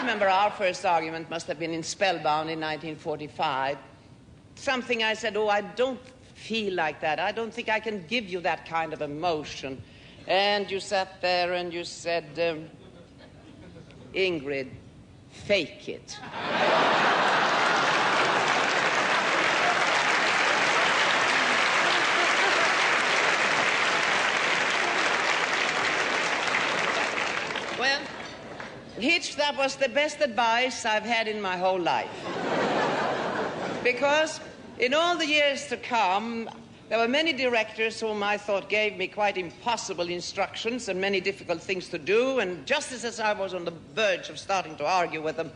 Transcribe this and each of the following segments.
remember our first argument must have been in Spellbound in 1945. Something I said, I don't feel like that. I don't think I can give you that kind of emotion. And you sat there and you said, Ingrid, fake it. Well, Hitch, that was the best advice I've had in my whole life. Because in all the years to come, there were many directors whom I thought gave me quite impossible instructions and many difficult things to do, and just as I was on the verge of starting to argue with them,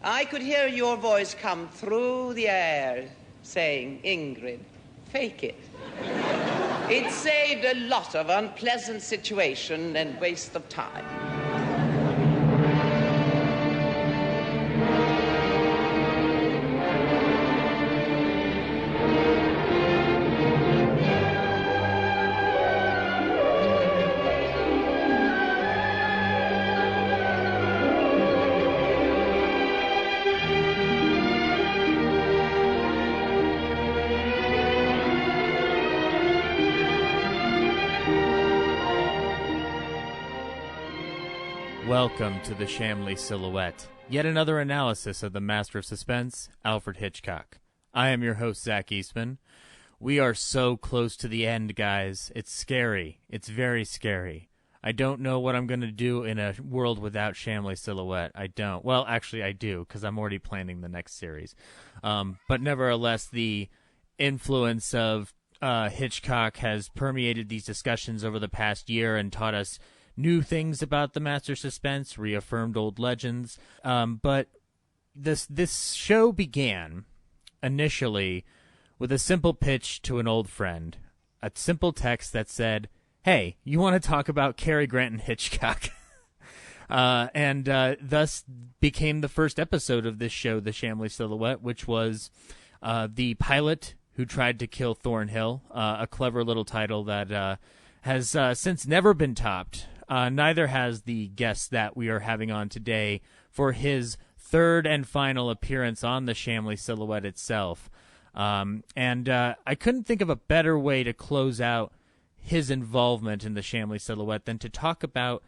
I could hear your voice come through the air saying, Ingrid, fake it. It saved a lot of unpleasant situation and waste of time. Welcome to the Shamley Silhouette, yet another analysis of the master of suspense, Alfred Hitchcock. I am your host, Zach Eastman. We are so close to the end, guys. It's scary. It's very scary. I don't know what I'm going to do in a world without Shamley Silhouette. I don't. Well, actually, I do, because I'm already planning the next series. But nevertheless, the influence of Hitchcock has permeated these discussions over the past year and taught us new things about the master suspense, reaffirmed old legends. But this show began initially with a simple pitch to an old friend, a simple text that said, hey, you want to talk about Cary Grant and Hitchcock? and thus became the first episode of this show, The Shamley Silhouette, which was the pilot who tried to kill Thornhill, a clever little title that has since never been topped. Neither has the guest that we are having on today for his third and final appearance on the Shamley Silhouette itself. And I couldn't think of a better way to close out his involvement in the Shamley Silhouette than to talk about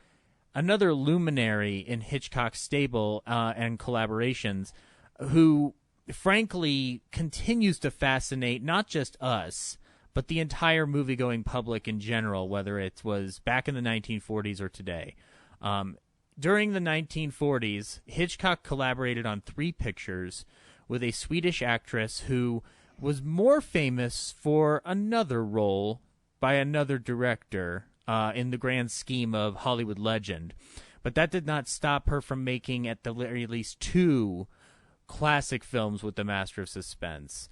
another luminary in Hitchcock's stable and collaborations who, frankly, continues to fascinate not just us, but the entire movie-going public in general, whether it was back in the 1940s or today. During the 1940s, Hitchcock collaborated on 3 pictures with a Swedish actress who was more famous for another role by another director in the grand scheme of Hollywood legend. But that did not stop her from making at the very least 2 classic films with the Master of Suspense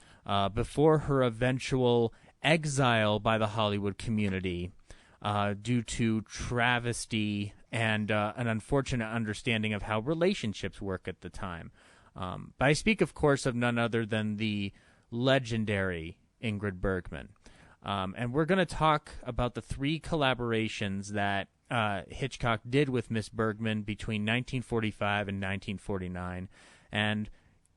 before her eventual exile by the Hollywood community due to travesty and an unfortunate understanding of how relationships work at the time. But I speak, of course, of none other than the legendary Ingrid Bergman. And we're going to talk about the 3 collaborations that Hitchcock did with Miss Bergman between 1945 and 1949. And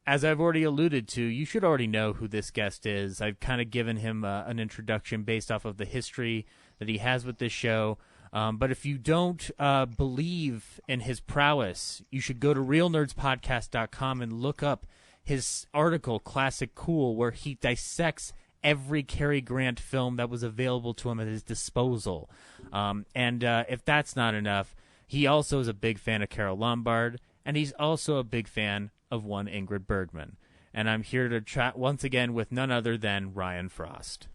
as I've already alluded to, you should already know who this guest is. I've kind of given him an introduction based off of the history that he has with this show. But if you don't believe in his prowess, you should go to realnerdspodcast.com and look up his article, Classic Cool, where he dissects every Cary Grant film that was available to him at his disposal. And if that's not enough, he also is a big fan of Carole Lombard, and he's also a big fan of one Ingrid Bergman. And I'm here to chat once again with none other than Ryan Frost.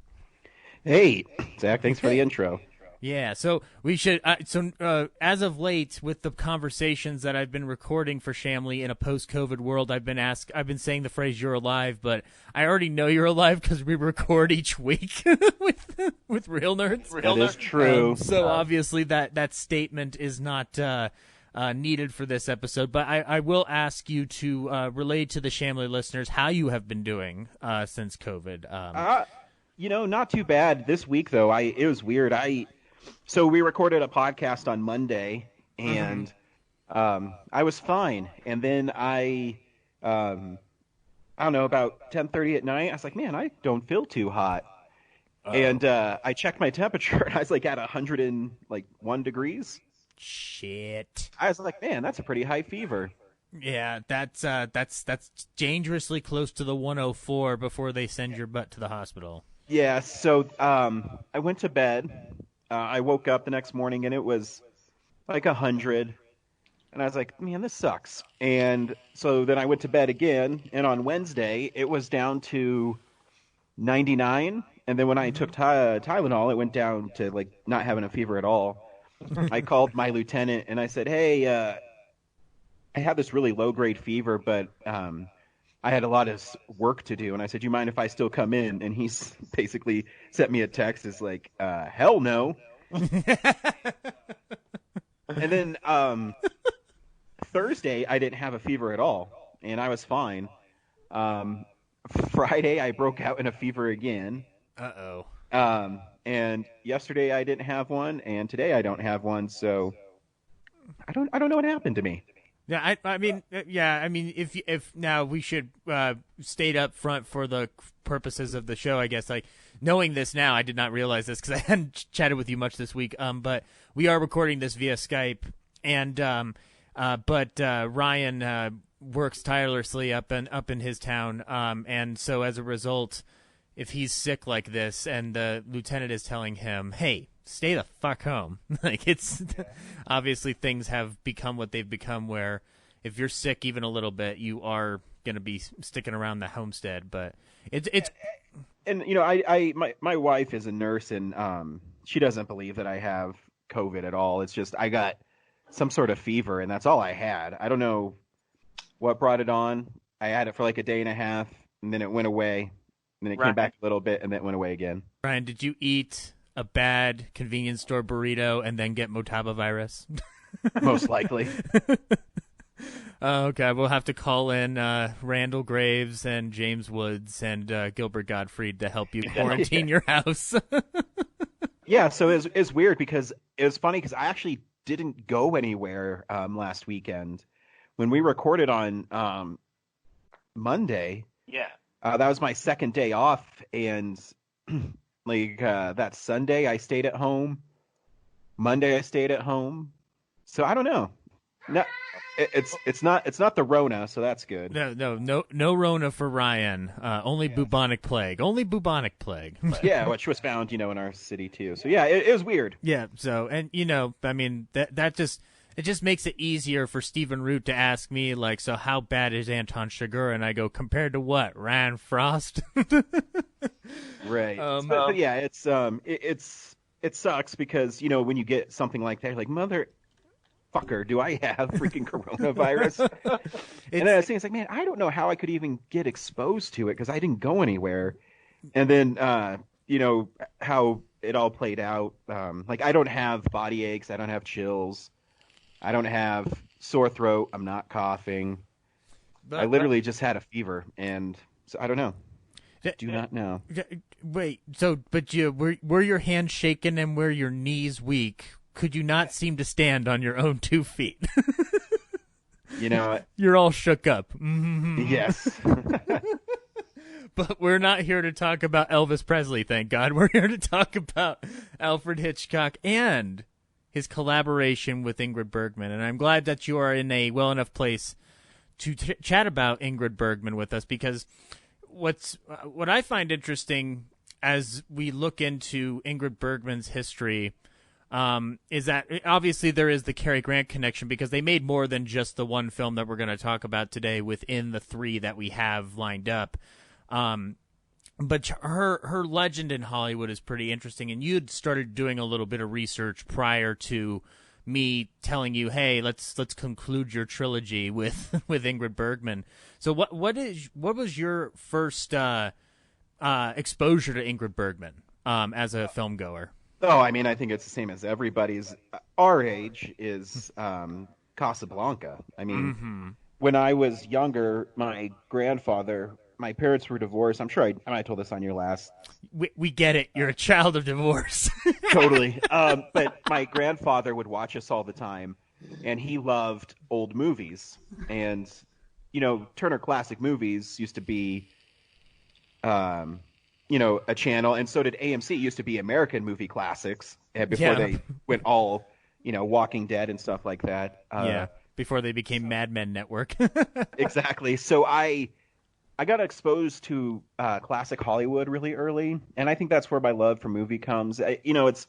Hey, Zach, thanks for the intro. Yeah, so we should. As of late, with the conversations that I've been recording for Shamley in a post-COVID world, I've been saying the phrase "you're alive," but I already know you're alive because we record each week with Real Nerds. That is true. So obviously that statement is not needed for this episode. But I will ask you to relay to the Shamley listeners how you have been doing since COVID. Not too bad this week though. It was weird. So we recorded a podcast on Monday, and I was fine, and then I don't know, about 10:30 at night, I was like, man, I don't feel too hot. And I checked my temperature, and I was like at 101 degrees. Shit. I was like, man, that's a pretty high fever. Yeah, that's dangerously close to the 104 before they send your butt to the hospital. Yeah, so I went to bed. I woke up the next morning, and it was like 100. And I was like, man, this sucks. And so then I went to bed again, and on Wednesday, it was down to 99. And then when I took Tylenol, it went down to like not having a fever at all. I called my lieutenant, and I said, hey, I have this really low-grade fever, but I had a lot of work to do. And I said, you mind if I still come in? And he's basically sent me a text. It's like, hell no. And then Thursday, I didn't have a fever at all, and I was fine. Friday, I broke out in a fever again. Uh-oh. And yesterday, I didn't have one, and today I don't have one. So I don't know what happened to me. Yeah, I mean, if now we should state up front for the purposes of the show, I guess, like, knowing this now, I did not realize this because I hadn't chatted with you much this week, but we are recording this via Skype, and but Ryan works tirelessly up in his town, and so as a result, if he's sick like this and the lieutenant is telling him, hey, stay the fuck home. Like, it's obviously things have become what they've become, where if you're sick even a little bit, you are going to be sticking around the homestead. But it's and you know, my wife is a nurse, and she doesn't believe that I have COVID at all. It's just I got some sort of fever, and that's all I had. I don't know what brought it on. I had it for like a day and a half, and then it went away. And then it came back a little bit, and then it went away again. Ryan, did you eat a bad convenience store burrito and then get Motaba virus? Most likely. Okay, we'll have to call in Randall Graves and James Woods and Gilbert Gottfried to help you quarantine your house. Yeah, so it was weird because it was funny because I actually didn't go anywhere last weekend. When we recorded on Monday, that was my second day off, and like that Sunday I stayed at home. Monday I stayed at home. So I don't know. No, it's not the Rona, so that's good. No Rona for Ryan. Only bubonic plague. Only bubonic plague. Yeah, which was found, in our city too. So yeah, it was weird. Yeah. So, and I mean that just. It just makes it easier for Stephen Root to ask me, like, so how bad is Anton Chigurh? And I go, compared to what? Ryan Frost? Right. But yeah, it sucks because, when you get something like that, you're like, motherfucker, do I have freaking coronavirus? And then I was thinking, it's like, man, I don't know how I could even get exposed to it because I didn't go anywhere. And then, how it all played out. Like, I don't have body aches. I don't have chills. I don't have sore throat. I'm not coughing. I literally just had a fever, and so I don't know. Do not know. Wait, but were your hands shaking and were your knees weak? Could you not seem to stand on your own 2 feet? You're all shook up. Mm-hmm. Yes. But we're not here to talk about Elvis Presley, thank God. We're here to talk about Alfred Hitchcock and his collaboration with Ingrid Bergman, and I'm glad that you are in a well enough place to chat about Ingrid Bergman with us, because what I find interesting as we look into Ingrid Bergman's history is that obviously there is the Cary Grant connection, because they made more than just the one film that we're going to talk about today within the 3 that we have lined up. But her legend in Hollywood is pretty interesting, and you'd started doing a little bit of research prior to me telling you, hey, let's conclude your trilogy with Ingrid Bergman. So what was your first exposure to Ingrid Bergman as a film goer? Oh, I mean, I think it's the same as everybody's our age is Casablanca. I mean, when I was younger, my parents were divorced. I'm sure I might have told this on your last. We get it. You're a child of divorce. Totally. But my grandfather would watch us all the time. and he loved old movies. And Turner Classic Movies used to be, a channel, and so did AMC. It used to be American Movie Classics before they went all, Walking Dead and stuff like that. Before they became Mad Men Network. Exactly. So I got exposed to classic Hollywood really early, and I think that's where my love for movie comes. It's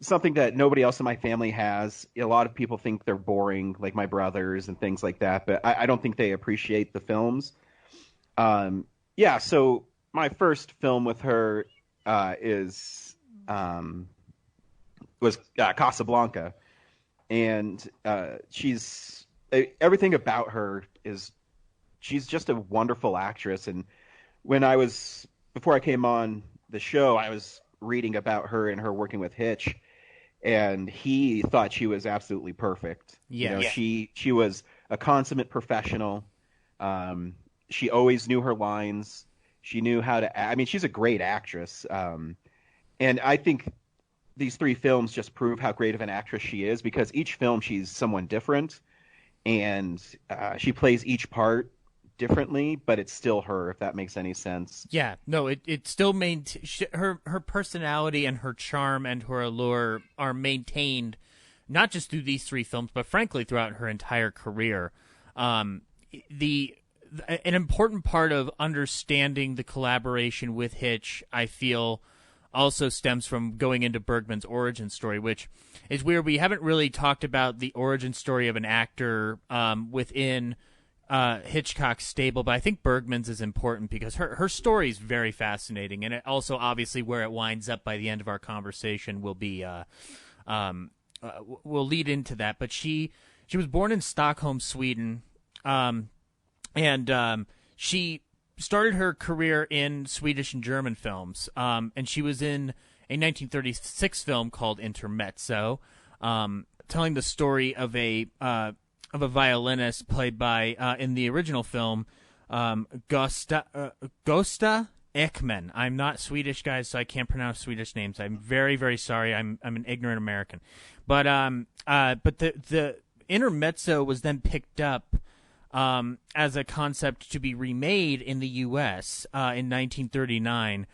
something that nobody else in my family has. A lot of people think they're boring, like my brothers and things like that, but I don't think they appreciate the films. So my first film with her was Casablanca, and she's everything about her is she's just a wonderful actress. And before I came on the show, I was reading about her and her working with Hitch, and he thought she was absolutely perfect. She was a consummate professional. She always knew her lines. She knew how to act. I mean, she's a great actress. And I think these three films just prove how great of an actress she is, because each film she's someone different, and she plays each part differently, but it's still her, if that makes any sense. Yeah, no, it still her personality and her charm and her allure are maintained not just through these three films, but frankly throughout her entire career. An important part of understanding the collaboration with Hitch, I feel, also stems from going into Bergman's origin story, which is weird. We haven't really talked about the origin story of an actor within Hitchcock's stable, but I think Bergman's is important because her story is very fascinating, and it also obviously where it winds up by the end of our conversation will be will lead into that. But she was born in Stockholm, Sweden, and she started her career in Swedish and German films, and she was in a 1936 film called Intermezzo, telling the story of a violinist played by in the original film Gösta Ekman. I'm not Swedish, guys, so I can't pronounce Swedish names. I'm very, very sorry. I'm an ignorant American, but the Intermezzo was then picked up as a concept to be remade in the U.S. In 1939,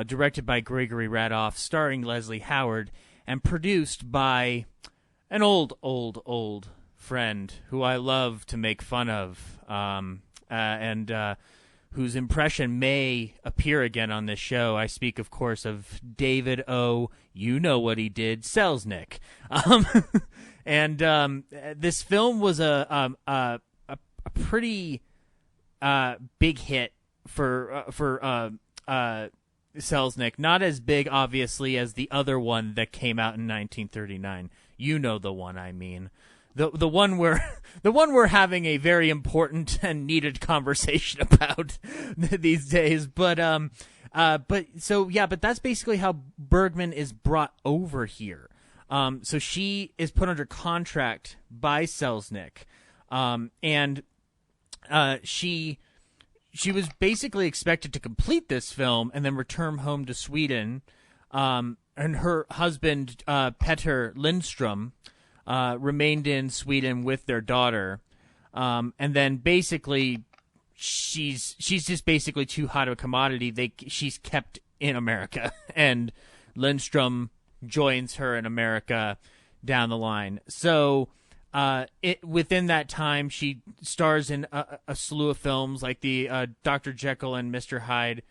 directed by Gregory Radoff, starring Leslie Howard, and produced by an old friend who I love to make fun of, and whose impression may appear again on this show. I speak, of course, of David O. You know what he did, Selznick. And this film was a pretty big hit for Selznick. Not as big, obviously, as the other one that came out in 1939. You know the one I mean. The one we're having a very important and needed conversation about these days. But that's basically how Bergman is brought over here. So she is put under contract by Selznick, and she was basically expected to complete this film and then return home to Sweden. And her husband, Petter Lindström, remained in Sweden with their daughter. And then basically she's just basically too hot of a commodity. She's kept in America, and Lindström joins her in America down the line. So within that time, she stars in a slew of films like the Dr. Jekyll and Mr. Hyde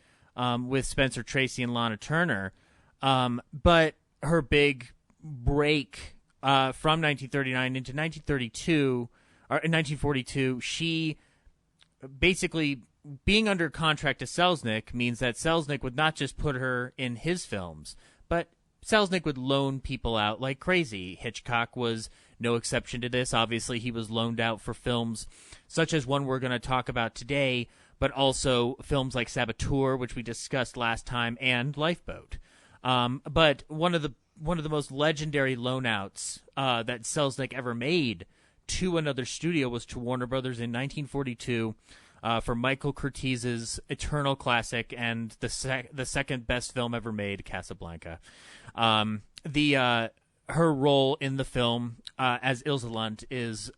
with Spencer Tracy and Lana Turner. But her big break from 1939 into 1932 or 1942, she basically being under contract to Selznick means that Selznick would not just put her in his films, but Selznick would loan people out like crazy. Hitchcock was no exception to this. Obviously, he was loaned out for films such as one we're going to talk about today, but also films like Saboteur, which we discussed last time, and Lifeboat. But one of the most legendary loanouts that Selznick ever made to another studio was to Warner Brothers in 1942 for Michael Curtiz's eternal classic and the second best film ever made, Casablanca. her role in the film as Ilse Lunt is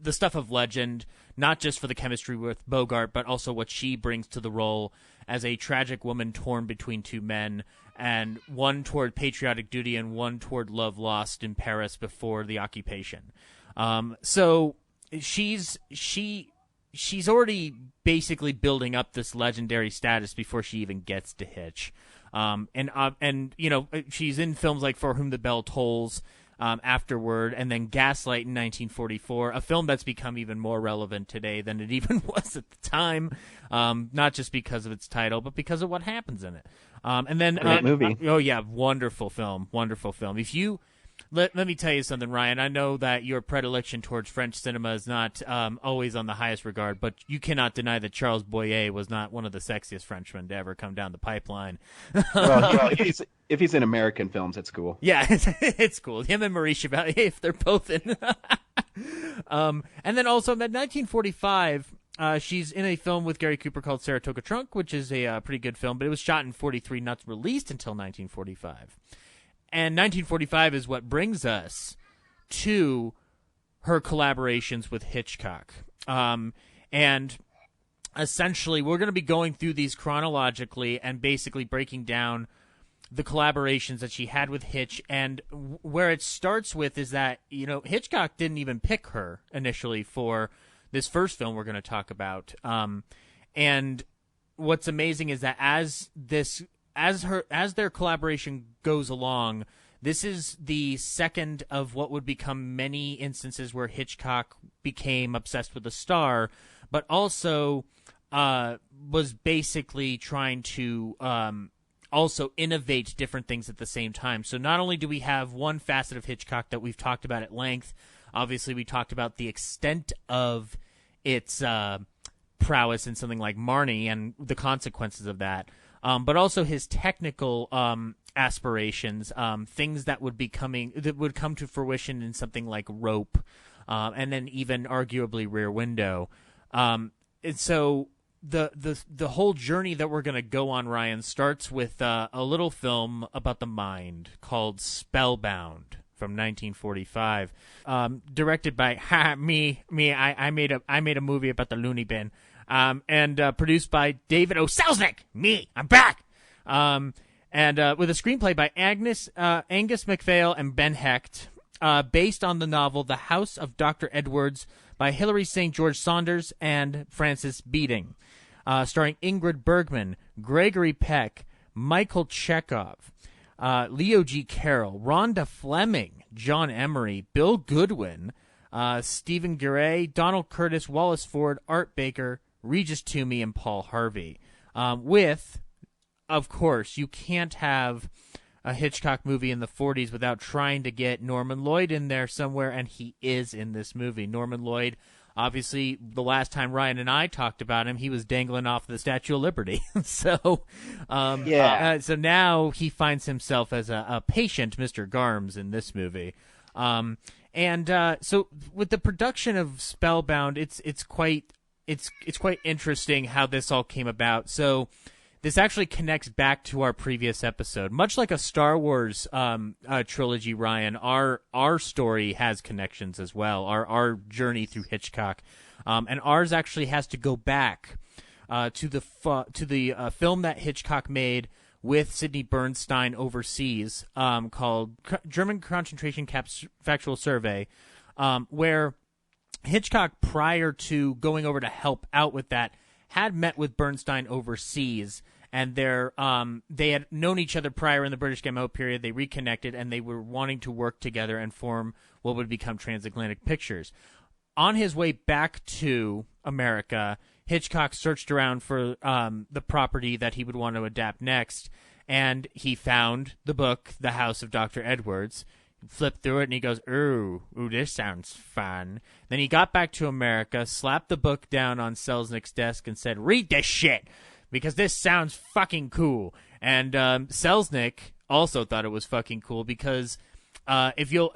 the stuff of legend, not just for the chemistry with Bogart, but also what she brings to the role as a tragic woman torn between two men, and one toward patriotic duty and one toward love lost in Paris before the occupation. So she's already basically building up this legendary status before she even gets to Hitch. And you know, she's in films like For Whom the Bell Tolls afterward, and then Gaslight in 1944, a film that's become even more relevant today than it even was at the time, not just because of its title, but because of what happens in it. And then Great movie. Oh yeah, wonderful film. If you let me tell you something, Ryan. I know that your predilection towards French cinema is not always on the highest regard, but you cannot deny that Charles Boyer was not one of the sexiest Frenchmen to ever come down the pipeline. Well, if he's in American films, it's cool. Yeah, it's cool. Him and Marie Chevalier, if they're both in. And then also in 1945, she's in a film with Gary Cooper called Saratoga Trunk, which is a pretty good film, but it was shot in 43, not released until 1945. And 1945 is what brings us to her collaborations with Hitchcock. And essentially, we're going to be going through these chronologically and basically breaking down the collaborations that she had with Hitch. And where it starts with is that, you know, Hitchcock didn't even pick her initially for this first film we're going to talk about. And what's amazing is that as their collaboration goes along, this is the second of what would become many instances where Hitchcock became obsessed with the star, but also was basically trying to also innovate different things at the same time. So not only do we have one facet of Hitchcock that we've talked about at length, obviously we talked about the extent of its prowess in something like Marnie and the consequences of that, but also his technical aspirations, things that would come to fruition in something like Rope, and then even arguably Rear Window. And so the whole journey that we're going to go on, Ryan, starts with a little film about the mind called Spellbound from 1945, directed by me. I made a movie about the loony bin, and produced by David O. Selznick. Me, I'm back. And with a screenplay by Angus MacPhail and Ben Hecht, based on the novel The House of Dr. Edwards by Hilary St. George Saunders and Frances Beating, starring Ingrid Bergman, Gregory Peck, Michael Chekhov, Leo G. Carroll, Rhonda Fleming, John Emery, Bill Goodwin, Stephen Guray, Donald Curtis, Wallace Ford, Art Baker, Regis Toomey, and Paul Harvey. With, of course, you can't have a Hitchcock movie in the 40s without trying to get Norman Lloyd in there somewhere, and he is in this movie. Norman Lloyd, obviously, the last time Ryan and I talked about him, he was dangling off the Statue of Liberty. So now he finds himself as a patient, Mr. Garms, in this movie. So with the production of Spellbound, it's quite interesting how this all came about. So this actually connects back to our previous episode. Much like a Star Wars trilogy, Ryan, our story has connections as well, our journey through Hitchcock. And ours actually has to go back to the film that Hitchcock made with Sidney Bernstein overseas, called German Concentration Camps Factual Survey, where Hitchcock, prior to going over to help out with that, had met with Bernstein overseas, and they had known each other prior in the British Game Out period. They reconnected, and they were wanting to work together and form what would become Transatlantic Pictures. On his way back to America, Hitchcock searched around for the property that he would want to adapt next, and he found the book, The House of Dr. Edwards. Flipped through it, and he goes, ooh, this sounds fun. Then he got back to America, slapped the book down on Selznick's desk, and said, read this shit, because this sounds fucking cool. And Selznick also thought it was fucking cool, because if you'll,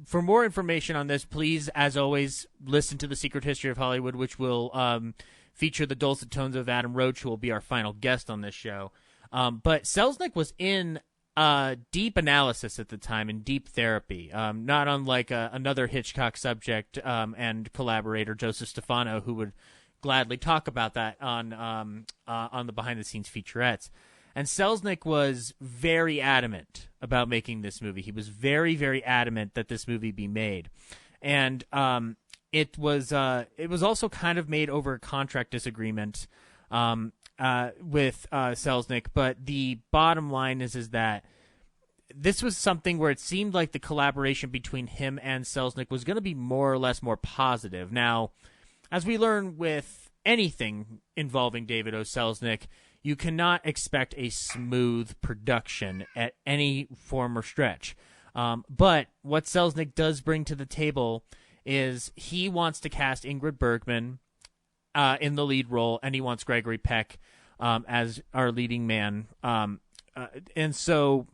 for more information on this, please, as always, listen to The Secret History of Hollywood, which will feature the dulcet tones of Adam Roach, who will be our final guest on this show. But Selznick was in deep analysis at the time and deep therapy, not unlike another Hitchcock subject and collaborator, Joseph Stefano, who would gladly talk about that on the behind-the-scenes featurettes. And Selznick was very adamant about making this movie. He was very, very adamant that this movie be made. And it was also kind of made over a contract disagreement with Selznick. But the bottom line is that this was something where it seemed like the collaboration between him and Selznick was going to be more or less more positive. Now, as we learn with anything involving David O. Selznick, you cannot expect a smooth production at any form or stretch. But what Selznick does bring to the table is he wants to cast Ingrid Bergman in the lead role, and he wants Gregory Peck as our leading man. And so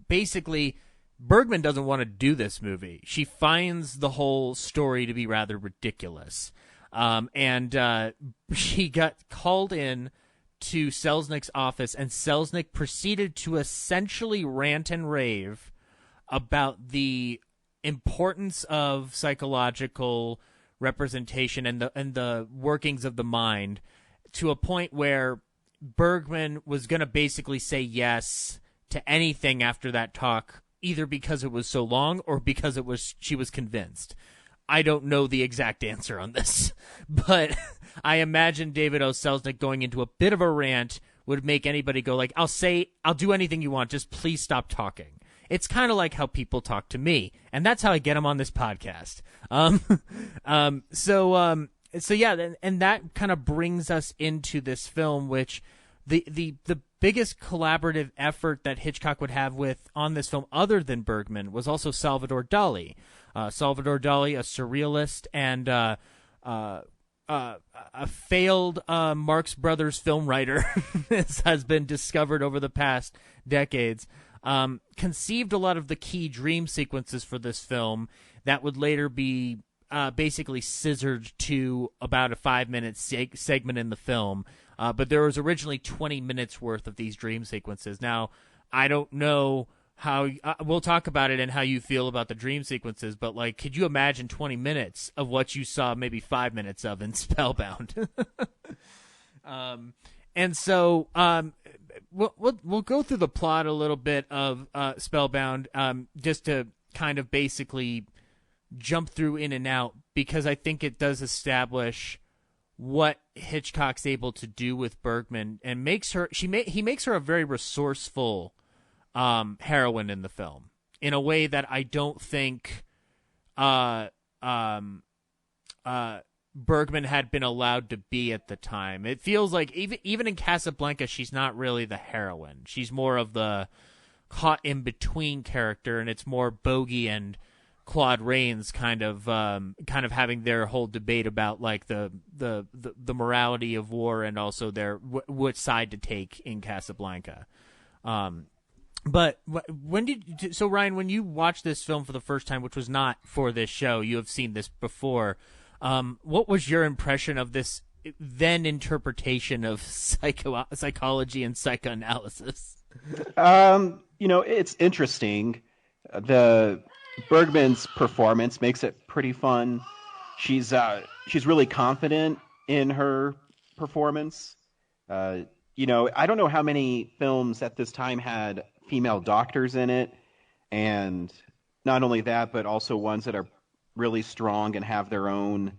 basically, Bergman doesn't want to do this movie. She finds the whole story to be rather ridiculous. And she got called in to Selznick's office, and Selznick proceeded to essentially rant and rave about the importance of psychological representation and the workings of the mind, to a point where Bergman was going to basically say yes to anything after that talk, either because it was so long or because she was convinced. I don't know the exact answer on this, but I imagine David O. Selznick going into a bit of a rant would make anybody go like, I'll do anything you want, just please stop talking. It's kind of like how people talk to me, and that's how I get them on this podcast. So yeah, and that kind of brings us into this film, which the biggest collaborative effort that Hitchcock would have on this film, other than Bergman, was also Salvador Dali. Salvador Dali, a surrealist and a failed Marx Brothers film writer, has been discovered over the past decades, conceived a lot of the key dream sequences for this film that would later be basically scissored to about a 5-minute segment in the film. But there was originally 20 minutes worth of these dream sequences. Now, I don't know how we'll talk about it and how you feel about the dream sequences, but like, could you imagine 20 minutes of what you saw maybe 5 minutes of in Spellbound? And so we'll go through the plot a little bit of Spellbound, just to kind of basically jump through in and out, because I think it does establish what Hitchcock's able to do with Bergman, and he makes her a very resourceful heroine in the film, in a way that I don't think Bergman had been allowed to be at the time. It feels like even in Casablanca, she's not really the heroine. She's more of the caught in between character, and it's more Bogey and Claude Rains kind of having their whole debate about like the morality of war, and also their which side to take in Casablanca. But Ryan, when you watched this film for the first time, which was not for this show, you have seen this before. What was your impression of this then interpretation of psychology and psychoanalysis? It's interesting. The Bergman's performance makes it pretty fun. She's really confident in her performance. I don't know how many films at this time had female doctors in it, and not only that, but also ones that are really strong and have their own.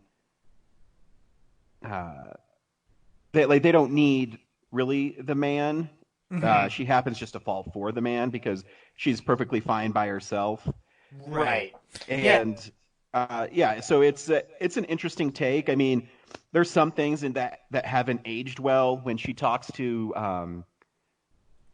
They don't need really the man. Mm-hmm. She happens just to fall for the man because she's perfectly fine by herself. Right. And so it's an interesting take. I mean, there's some things in that haven't aged well. When she talks to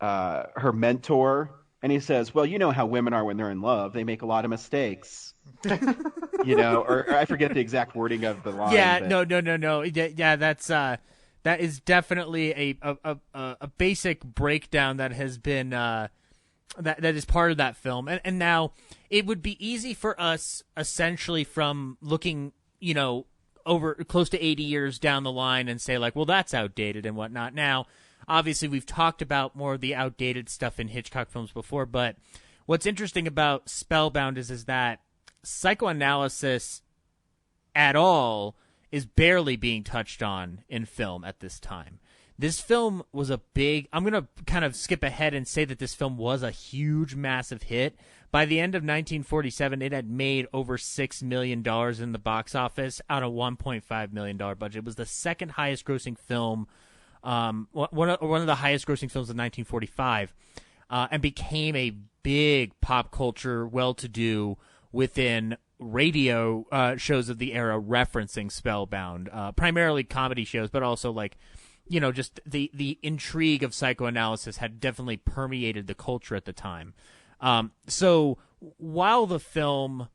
her mentor, and he says, "Well, you know how women are when they're in love; they make a lot of mistakes." Or I forget the exact wording of the line. Yeah, but... no. Yeah, that is definitely a basic breakdown that has been that is part of that film. And now it would be easy for us, essentially, from looking, over close to 80 years down the line, and say like, well, that's outdated and whatnot. Now, obviously we've talked about more of the outdated stuff in Hitchcock films before, but what's interesting about Spellbound is that psychoanalysis at all is barely being touched on in film at this time. This film was a big... I'm going to kind of skip ahead and say that this film was a huge, massive hit. By the end of 1947, it had made over $6 million in the box office out of $1.5 million budget. It was the second highest grossing film, one of the highest grossing films of 1945, and became a big pop culture well-to-do within radio shows of the era referencing Spellbound, primarily comedy shows, but also like, you know, just the intrigue of psychoanalysis had definitely permeated the culture at the time. So while the film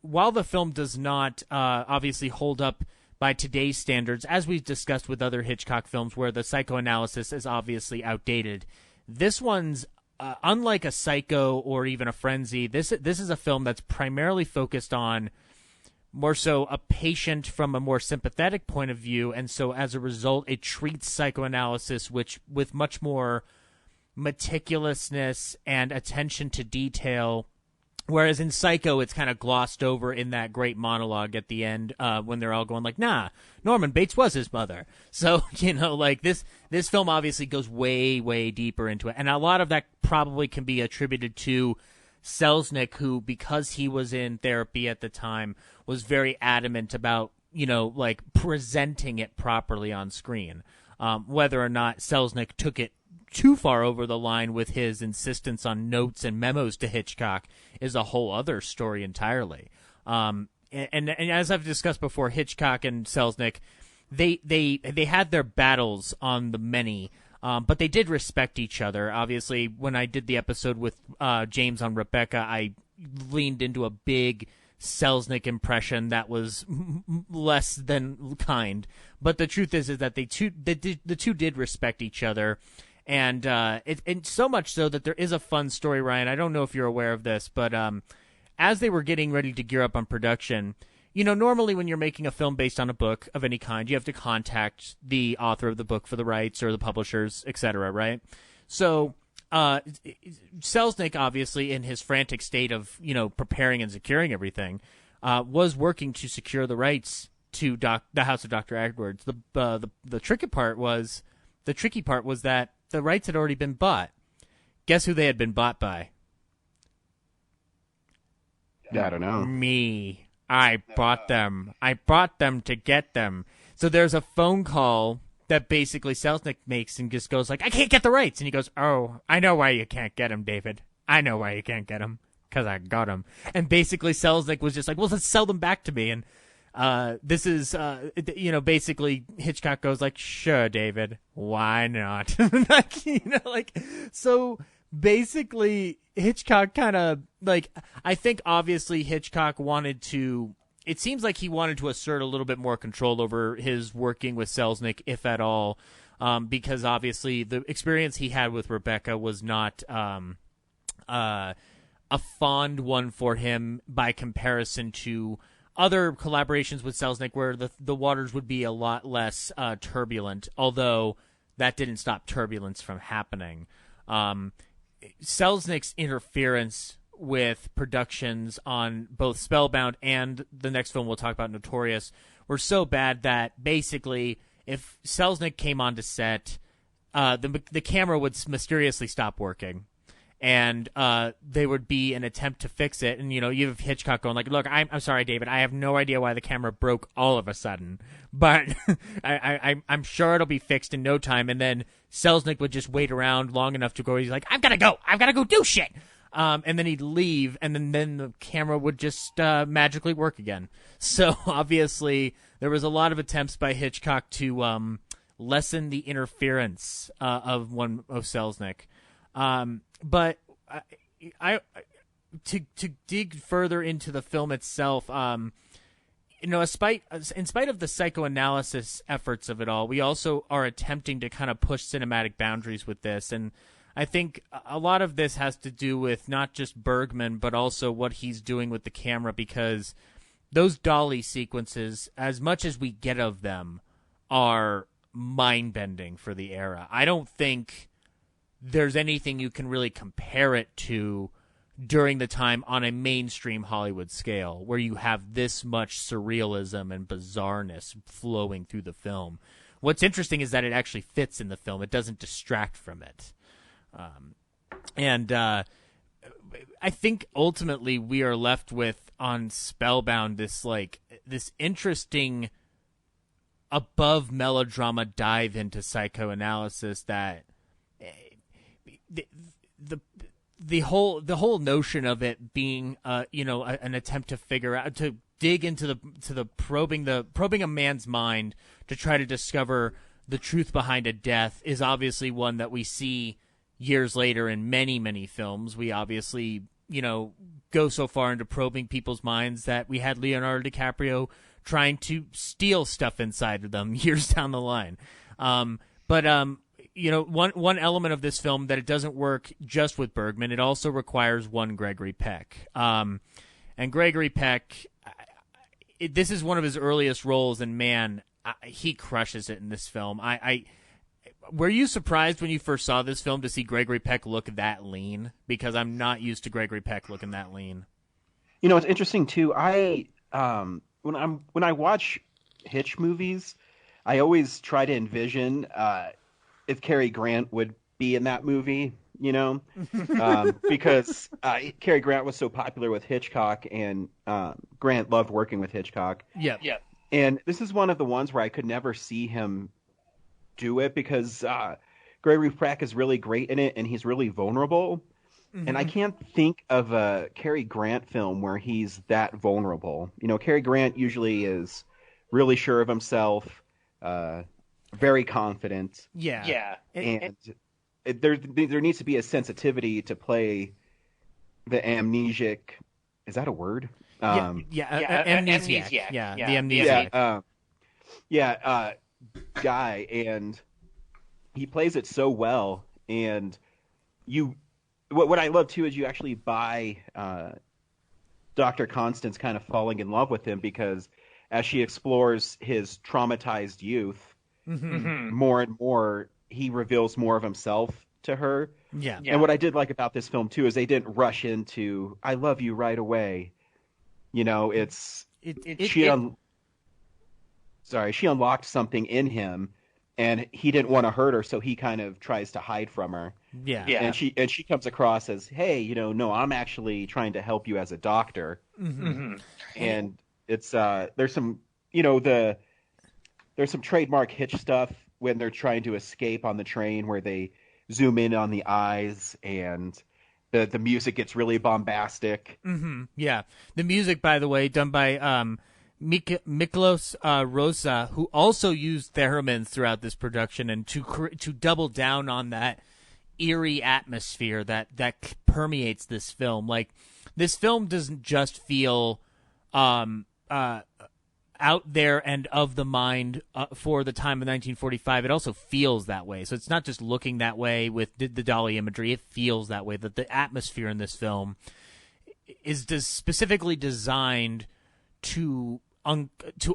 does not obviously hold up by today's standards, as we've discussed with other Hitchcock films where the psychoanalysis is obviously outdated, this one's unlike a Psycho or even a Frenzy. This is a film that's primarily focused on more so a patient from a more sympathetic point of view, and so as a result, it treats psychoanalysis with much more meticulousness and attention to detail, whereas in Psycho, it's kind of glossed over in that great monologue at the end when they're all going like, nah, Norman Bates was his mother. So, you know, like this film obviously goes way, way deeper into it, and a lot of that probably can be attributed to Selznick, who, because he was in therapy at the time, was very adamant about, you know, like presenting it properly on screen. Whether or not Selznick took it too far over the line with his insistence on notes and memos to Hitchcock is a whole other story entirely. And as I've discussed before, Hitchcock and Selznick, they had their battles on the many, but they did respect each other. Obviously, when I did the episode with James on Rebecca, I leaned into a big Selznick impression that was less than kind. But the truth is that the two did respect each other. And and so much so that there is a fun story, Ryan. I don't know if you're aware of this, but as they were getting ready to gear up on production, you know, normally when you're making a film based on a book of any kind, you have to contact the author of the book for the rights or the publishers, etc., right? So Selznick, obviously, in his frantic state of, you know, preparing and securing everything, was working to secure the rights to the House of Dr. Edwards. The tricky part was that the rights had already been bought. Guess who they had been bought by? I don't know. Me. I bought them. I bought them to get them. So there's a phone call that basically Selznick makes and just goes like, I can't get the rights. And he goes, oh, I know why you can't get them, David. I know why you can't get them. Because I got them. And basically Selznick was just like, well, let's sell them back to me. And this is, you know, basically Hitchcock goes like, sure, David, why not? Like, you know, like, so basically Hitchcock kind of, like, I think obviously Hitchcock it seems like he wanted to assert a little bit more control over his working with Selznick, if at all, because obviously the experience he had with Rebecca was not a fond one for him by comparison to other collaborations with Selznick where the waters would be a lot less turbulent, although that didn't stop turbulence from happening. Selznick's interference with productions on both Spellbound and the next film we'll talk about, Notorious, were so bad that basically if Selznick came onto set, the camera would mysteriously stop working. And there would be an attempt to fix it. And, you know, you have Hitchcock going like, look, I'm sorry, David. I have no idea why the camera broke all of a sudden. But I'm sure it'll be fixed in no time. And then Selznick would just wait around long enough to go. He's like, I've got to go. I've got to go do shit. And then he'd leave. And then the camera would just magically work again. So, obviously, there was a lot of attempts by Hitchcock to lessen the interference of Selznick. But to dig further into the film itself, you know, in spite of the psychoanalysis efforts of it all, we also are attempting to kind of push cinematic boundaries with this. And I think a lot of this has to do with not just Bergman, but also what he's doing with the camera, because those dolly sequences, as much as we get of them, are mind-bending for the era. I don't think there's anything you can really compare it to during the time on a mainstream Hollywood scale where you have this much surrealism and bizarreness flowing through the film. What's interesting is that it actually fits in the film. It doesn't distract from it. I think ultimately we are left with, on Spellbound, this interesting above melodrama dive into psychoanalysis that the whole notion of it being an attempt to figure out, to dig into the probing a man's mind to try to discover the truth behind a death is obviously one that we see years later in many, many films. We obviously, go so far into probing people's minds that we had Leonardo DiCaprio trying to steal stuff inside of them years down the line. But one element of this film that it doesn't work just with Bergman, it also requires one Gregory Peck. And Gregory Peck, this is one of his earliest roles, and man, he crushes it in this film. Were you surprised when you first saw this film to see Gregory Peck look that lean? Because I'm not used to Gregory Peck looking that lean. It's interesting too. When I watch Hitch movies, I always try to envision if Cary Grant would be in that movie, because Cary Grant was so popular with Hitchcock, and Grant loved working with Hitchcock. Yeah. And this is one of the ones where I could never see him do it because Gregory Peck is really great in it, and he's really vulnerable. Mm-hmm. And I can't think of a Cary Grant film where he's that vulnerable. Cary Grant usually is really sure of himself, very confident. Yeah. And there needs to be a sensitivity to play the amnesiac. Is that a word? Amnesiac. Yeah, the amnesiac. Guy, and he plays it so well. And what I love too is you actually buy Dr. Constance kind of falling in love with him, because as she explores his traumatized youth, more and more he reveals more of himself to her. Yeah. And what I did like about this film too is they didn't rush into "I love you" right away. She unlocked something in him, and he didn't want to hurt her, so he kind of tries to hide from her. Yeah. And she comes across as, hey, no, I'm actually trying to help you as a doctor. Mm-hmm. And it's there's some there's some trademark Hitch stuff when they're trying to escape on the train, where they zoom in on the eyes and the music gets really bombastic. Mm-hmm. Yeah. The music, by the way, done by Miklos Rosa, who also used theremins throughout this production, and to double down on that eerie atmosphere that permeates this film. Like, this film doesn't just feel out there and of the mind for the time of 1945. It also feels that way. So it's not just looking that way with the dolly imagery. It feels that way. That the atmosphere in this film is specifically designed to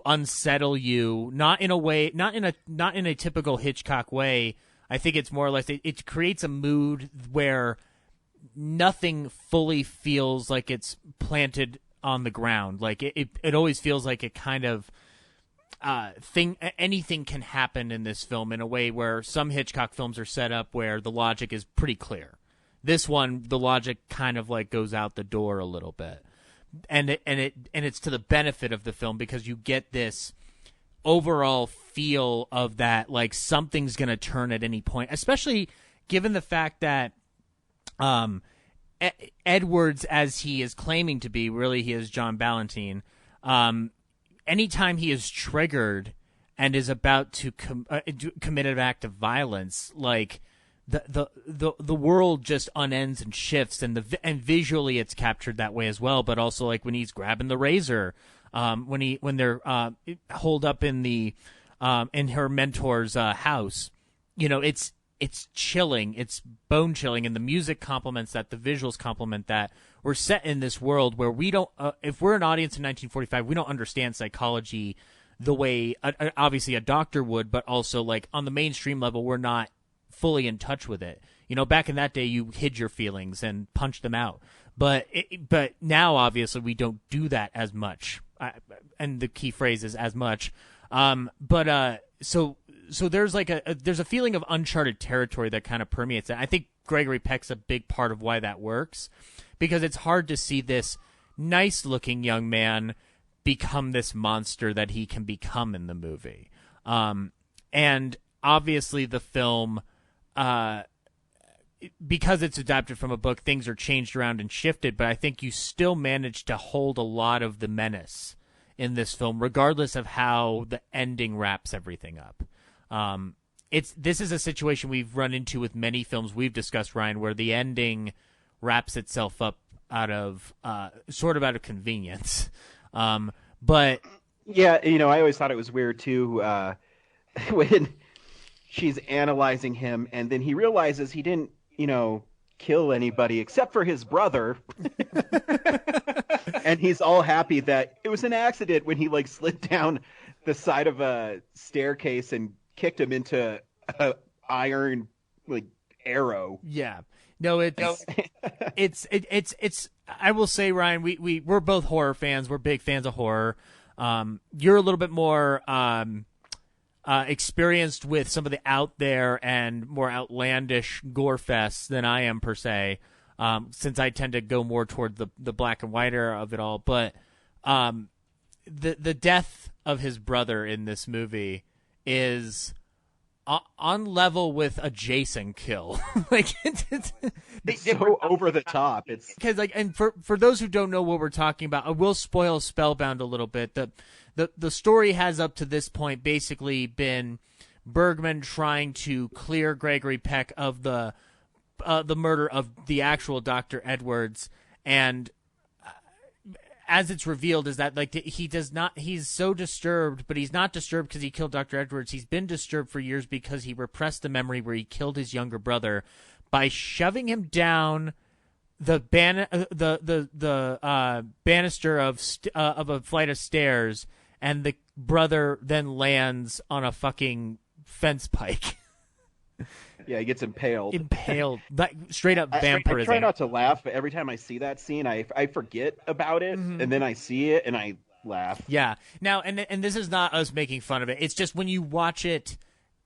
unsettle you, not in a typical Hitchcock way. I think it's more or less it creates a mood where nothing fully feels like it's planted on the ground. Like it always feels like it kind of anything can happen in this film, in a way where some Hitchcock films are set up where the logic is pretty clear. This one, the logic kind of like goes out the door a little bit. And it's to the benefit of the film, because you get this overall feel of that, like, something's going to turn at any point, especially given the fact that Edwards, as he is claiming to be, really he is John Ballantyne. Anytime he is triggered and is about to commit an act of violence, like, the world just unends and shifts, and visually it's captured that way as well. But also, like, when he's grabbing the razor, when they're holed up in the in her mentor's house, it's chilling, it's bone chilling, and the music complements that, the visuals complement that. We're set in this world where we don't, if we're an audience in 1945, we don't understand psychology the way obviously a doctor would, but also like on the mainstream level, we're not fully in touch with it. Back in that day, you hid your feelings and punched them out. But now, obviously, we don't do that as much. And the key phrase is as much. So there's like there's a feeling of uncharted territory that kind of permeates it. I think Gregory Peck's a big part of why that works, because it's hard to see this nice-looking young man become this monster that he can become in the movie. And obviously, the film, because it's adapted from a book, things are changed around and shifted, but I think you still manage to hold a lot of the menace in this film, regardless of how the ending wraps everything up. This is a situation we've run into with many films we've discussed, Ryan, where the ending wraps itself up out of convenience. But yeah, I always thought it was weird too when she's analyzing him, and then he realizes he didn't, kill anybody except for his brother. And he's all happy that it was an accident when he like slid down the side of a staircase and kicked him into an iron like arrow. Yeah. No, it's I will say, Ryan, we're both horror fans. We're big fans of horror. You're a little bit more experienced with some of the out there and more outlandish gore fests than I am per se, since I tend to go more toward the black and white era of it all. But the death of his brother in this movie is on level with a Jason kill. Like it's so over the top. It's because and for those who don't know what we're talking about, I will spoil Spellbound a little bit. The story has up to this point basically been Bergman trying to clear Gregory Peck of the murder of the actual Dr. Edwards, and as it's revealed is that like he's so disturbed, but he's not disturbed because he killed Dr. Edwards. He's been disturbed for years because he repressed the memory where he killed his younger brother by shoving him down the banister of a flight of stairs, and the brother then lands on a fucking fence pike. Yeah, he gets impaled. Like straight up vampirism. I try not to laugh, but every time I see that scene, I forget about it, and then I see it and I laugh. Yeah. Now, and this is not us making fun of it. It's just when you watch it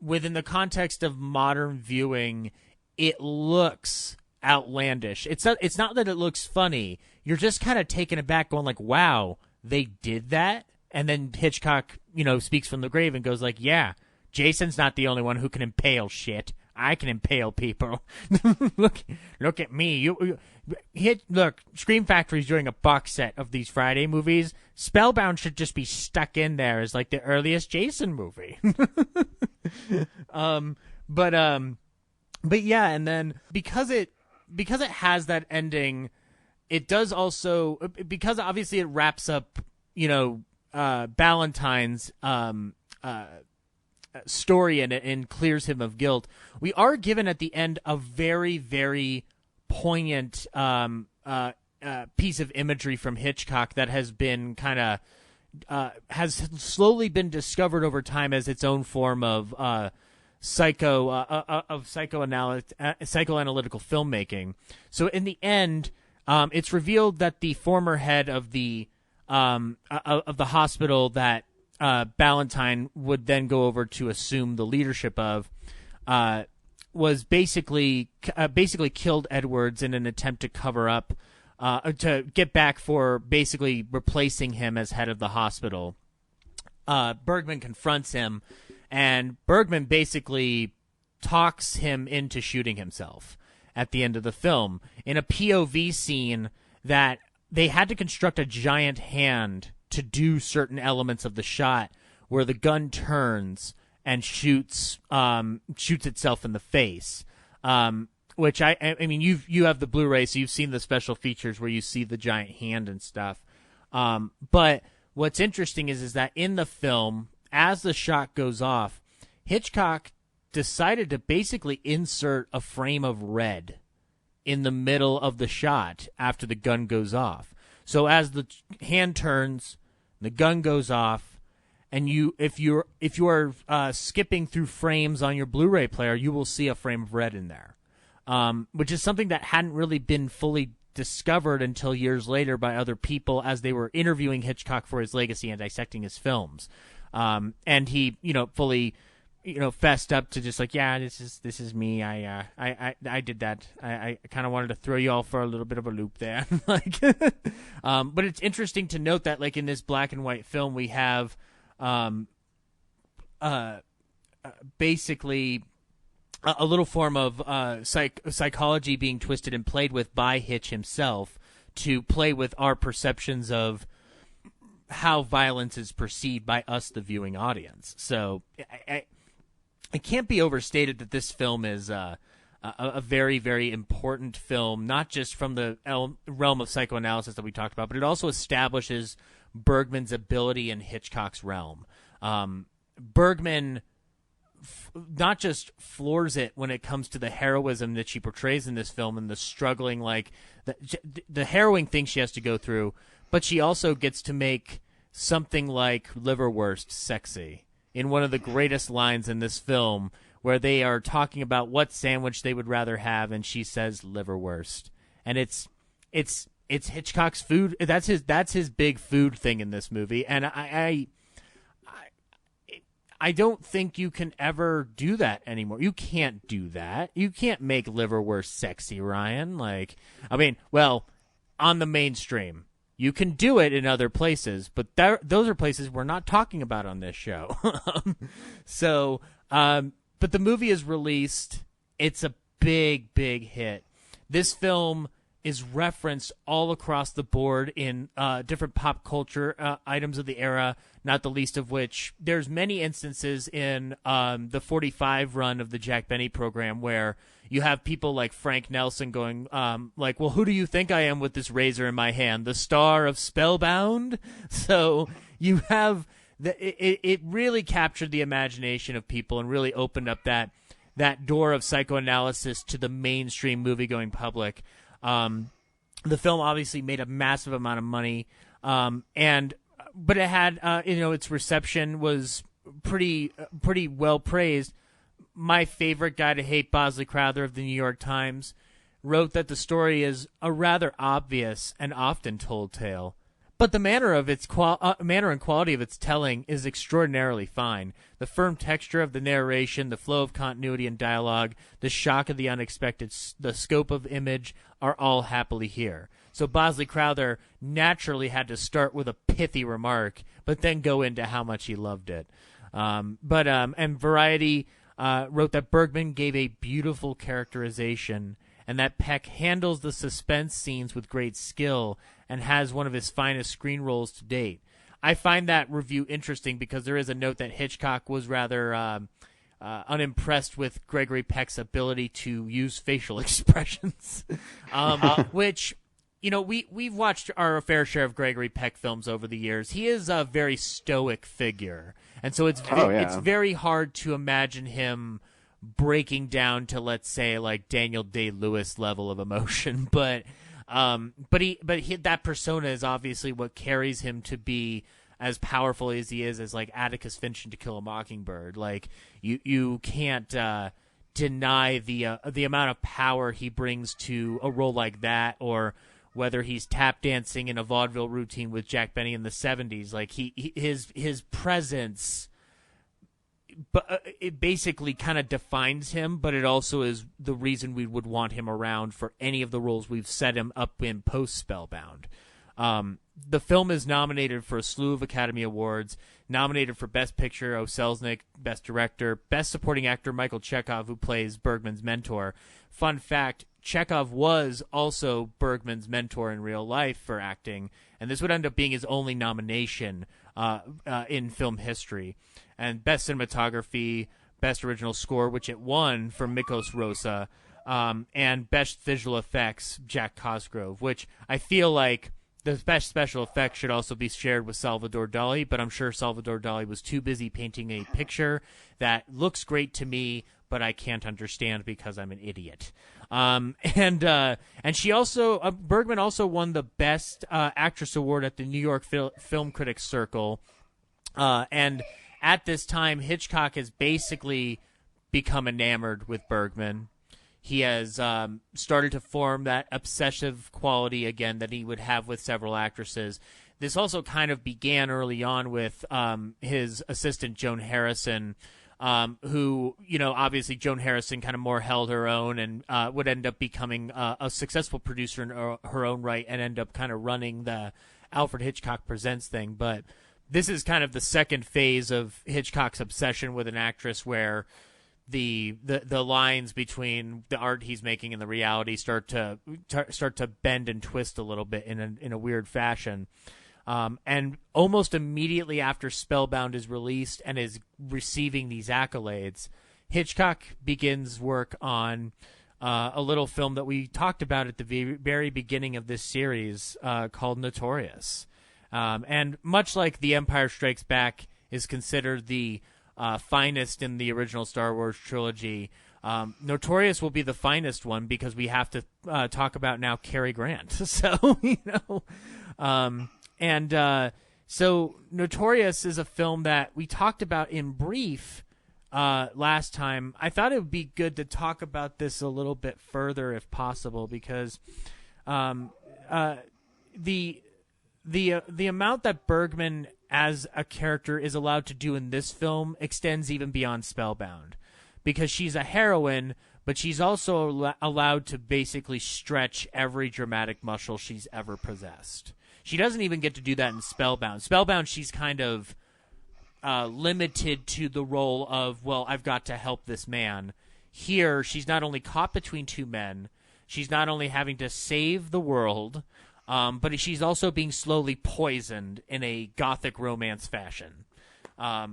within the context of modern viewing, it looks outlandish. It's not that it looks funny. You're just kind of taken aback, going like, "Wow, they did that." And then Hitchcock, speaks from the grave and goes like, "Yeah, Jason's not the only one who can impale shit. I can impale people. look at me. Look, Scream Factory's doing a box set of these Friday movies. Spellbound should just be stuck in there as like the earliest Jason movie." But yeah, and then because it has that ending, it does also, because obviously it wraps up, Ballantyne's story in it and clears him of guilt. We are given at the end a very, very poignant piece of imagery from Hitchcock that has been has slowly been discovered over time as its own form of psychoanalytical filmmaking. So in the end, it's revealed that the former head of the hospital that Ballantyne would then go over to assume the leadership of, was basically killed Edwards in an attempt to cover up, to get back for basically replacing him as head of the hospital. Bergman confronts him, and Bergman basically talks him into shooting himself at the end of the film in a POV scene that they had to construct a giant hand to do certain elements of the shot where the gun turns and shoots itself in the face. Which I mean, you have the Blu-ray, so you've seen the special features where you see the giant hand and stuff. But what's interesting is that in the film, as the shot goes off, Hitchcock decided to basically insert a frame of red in the middle of the shot after the gun goes off. So as the hand turns, the gun goes off, and if you are skipping through frames on your Blu-ray player, you will see a frame of red in there, which is something that hadn't really been fully discovered until years later by other people as they were interviewing Hitchcock for his legacy and dissecting his films. And he, fully, fessed up to just like, yeah, this is me. I did that. I kind of wanted to throw you all for a little bit of a loop there. Like, but it's interesting to note that, like, in this black and white film, we have, basically a little form of psychology being twisted and played with by Hitch himself to play with our perceptions of how violence is perceived by us, the viewing audience. So it can't be overstated that this film is a very, very important film, not just from the realm of psychoanalysis that we talked about, but it also establishes Bergman's ability in Hitchcock's realm. Bergman not just floors it when it comes to the heroism that she portrays in this film and the struggling, like the harrowing things she has to go through, but she also gets to make something like liverwurst sexy in one of the greatest lines in this film, where they are talking about what sandwich they would rather have, and she says liverwurst, and it's Hitchcock's food. That's his big food thing in this movie, and I don't think you can ever do that anymore. You can't do that. You can't make liverwurst sexy, Ryan. Like, I mean, well, on the mainstream, you can do it in other places, but those are places we're not talking about on this show. But the movie is released. It's a big, big hit. This film is referenced all across the board in different pop culture items of the era, not the least of which there's many instances in the 45 run of the Jack Benny program where you have people like Frank Nelson going like, well, who do you think I am with this razor in my hand? The star of Spellbound? So you have it really captured the imagination of people and really opened up that door of psychoanalysis to the mainstream movie-going public. The film obviously made a massive amount of money, but it had, its reception was pretty well praised. My favorite guy to hate, Bosley Crowther of the New York Times, wrote that the story is a rather obvious and often told tale, but the manner and quality of its telling is extraordinarily fine. The firm texture of the narration, the flow of continuity and dialogue, the shock of the unexpected, the scope of image are all happily here. So Bosley Crowther naturally had to start with a pithy remark, but then go into how much he loved it. And Variety wrote that Bergman gave a beautiful characterization and that Peck handles the suspense scenes with great skill and has one of his finest screen roles to date. I find that review interesting because there is a note that Hitchcock was rather unimpressed with Gregory Peck's ability to use facial expressions, which, we've watched our fair share of Gregory Peck films over the years. He is a very stoic figure, and so it's very hard to imagine him breaking down to, let's say, like Daniel Day-Lewis level of emotion, but that persona is obviously what carries him to be as powerful as he is as like Atticus Finch in To Kill a Mockingbird. Like you can't deny the amount of power he brings to a role like that, or whether he's tap dancing in a vaudeville routine with Jack Benny in the 70s. Like his presence, but it basically kind of defines him, but it also is the reason we would want him around for any of the roles we've set him up in post-Spellbound. The film is nominated for a slew of Academy Awards, nominated for Best Picture, O. Selznick, Best Director, Best Supporting Actor, Michael Chekhov, who plays Bergman's mentor. Fun fact, Chekhov was also Bergman's mentor in real life for acting, and this would end up being his only nomination in film history. And Best Cinematography, Best Original Score, which it won from Miklos Rosa, and Best Visual Effects, Jack Cosgrove, which I feel like the best special effects should also be shared with Salvador Dali, but I'm sure Salvador Dali was too busy painting a picture that looks great to me, but I can't understand because I'm an idiot. And she also, Bergman also won the Best Actress Award at the New York Film Critics Circle And at this time, Hitchcock has basically become enamored with Bergman. He has started to form that obsessive quality again that he would have with several actresses. This also kind of began early on with his assistant, Joan Harrison, who, obviously Joan Harrison kind of more held her own and would end up becoming a successful producer in her own right and end up kind of running the Alfred Hitchcock Presents thing. But this is kind of the second phase of Hitchcock's obsession with an actress where the lines between the art he's making and the reality start to bend and twist a little bit in a weird fashion. And almost immediately after Spellbound is released and is receiving these accolades, Hitchcock begins work on a little film that we talked about at the very beginning of this series called Notorious. And much like The Empire Strikes Back is considered the finest in the original Star Wars trilogy, Notorious will be the finest one because we have to talk about now Cary Grant. So, so Notorious is a film that we talked about in brief last time. I thought it would be good to talk about this a little bit further if possible because the amount that Bergman as a character is allowed to do in this film extends even beyond Spellbound, because she's a heroine, but she's also allowed to basically stretch every dramatic muscle she's ever possessed. She doesn't even get to do that in Spellbound. Spellbound, she's kind of limited to the role of, well, I've got to help this man. Here, she's not only caught between two men, she's not only having to save the world, but she's also being slowly poisoned in a gothic romance fashion. So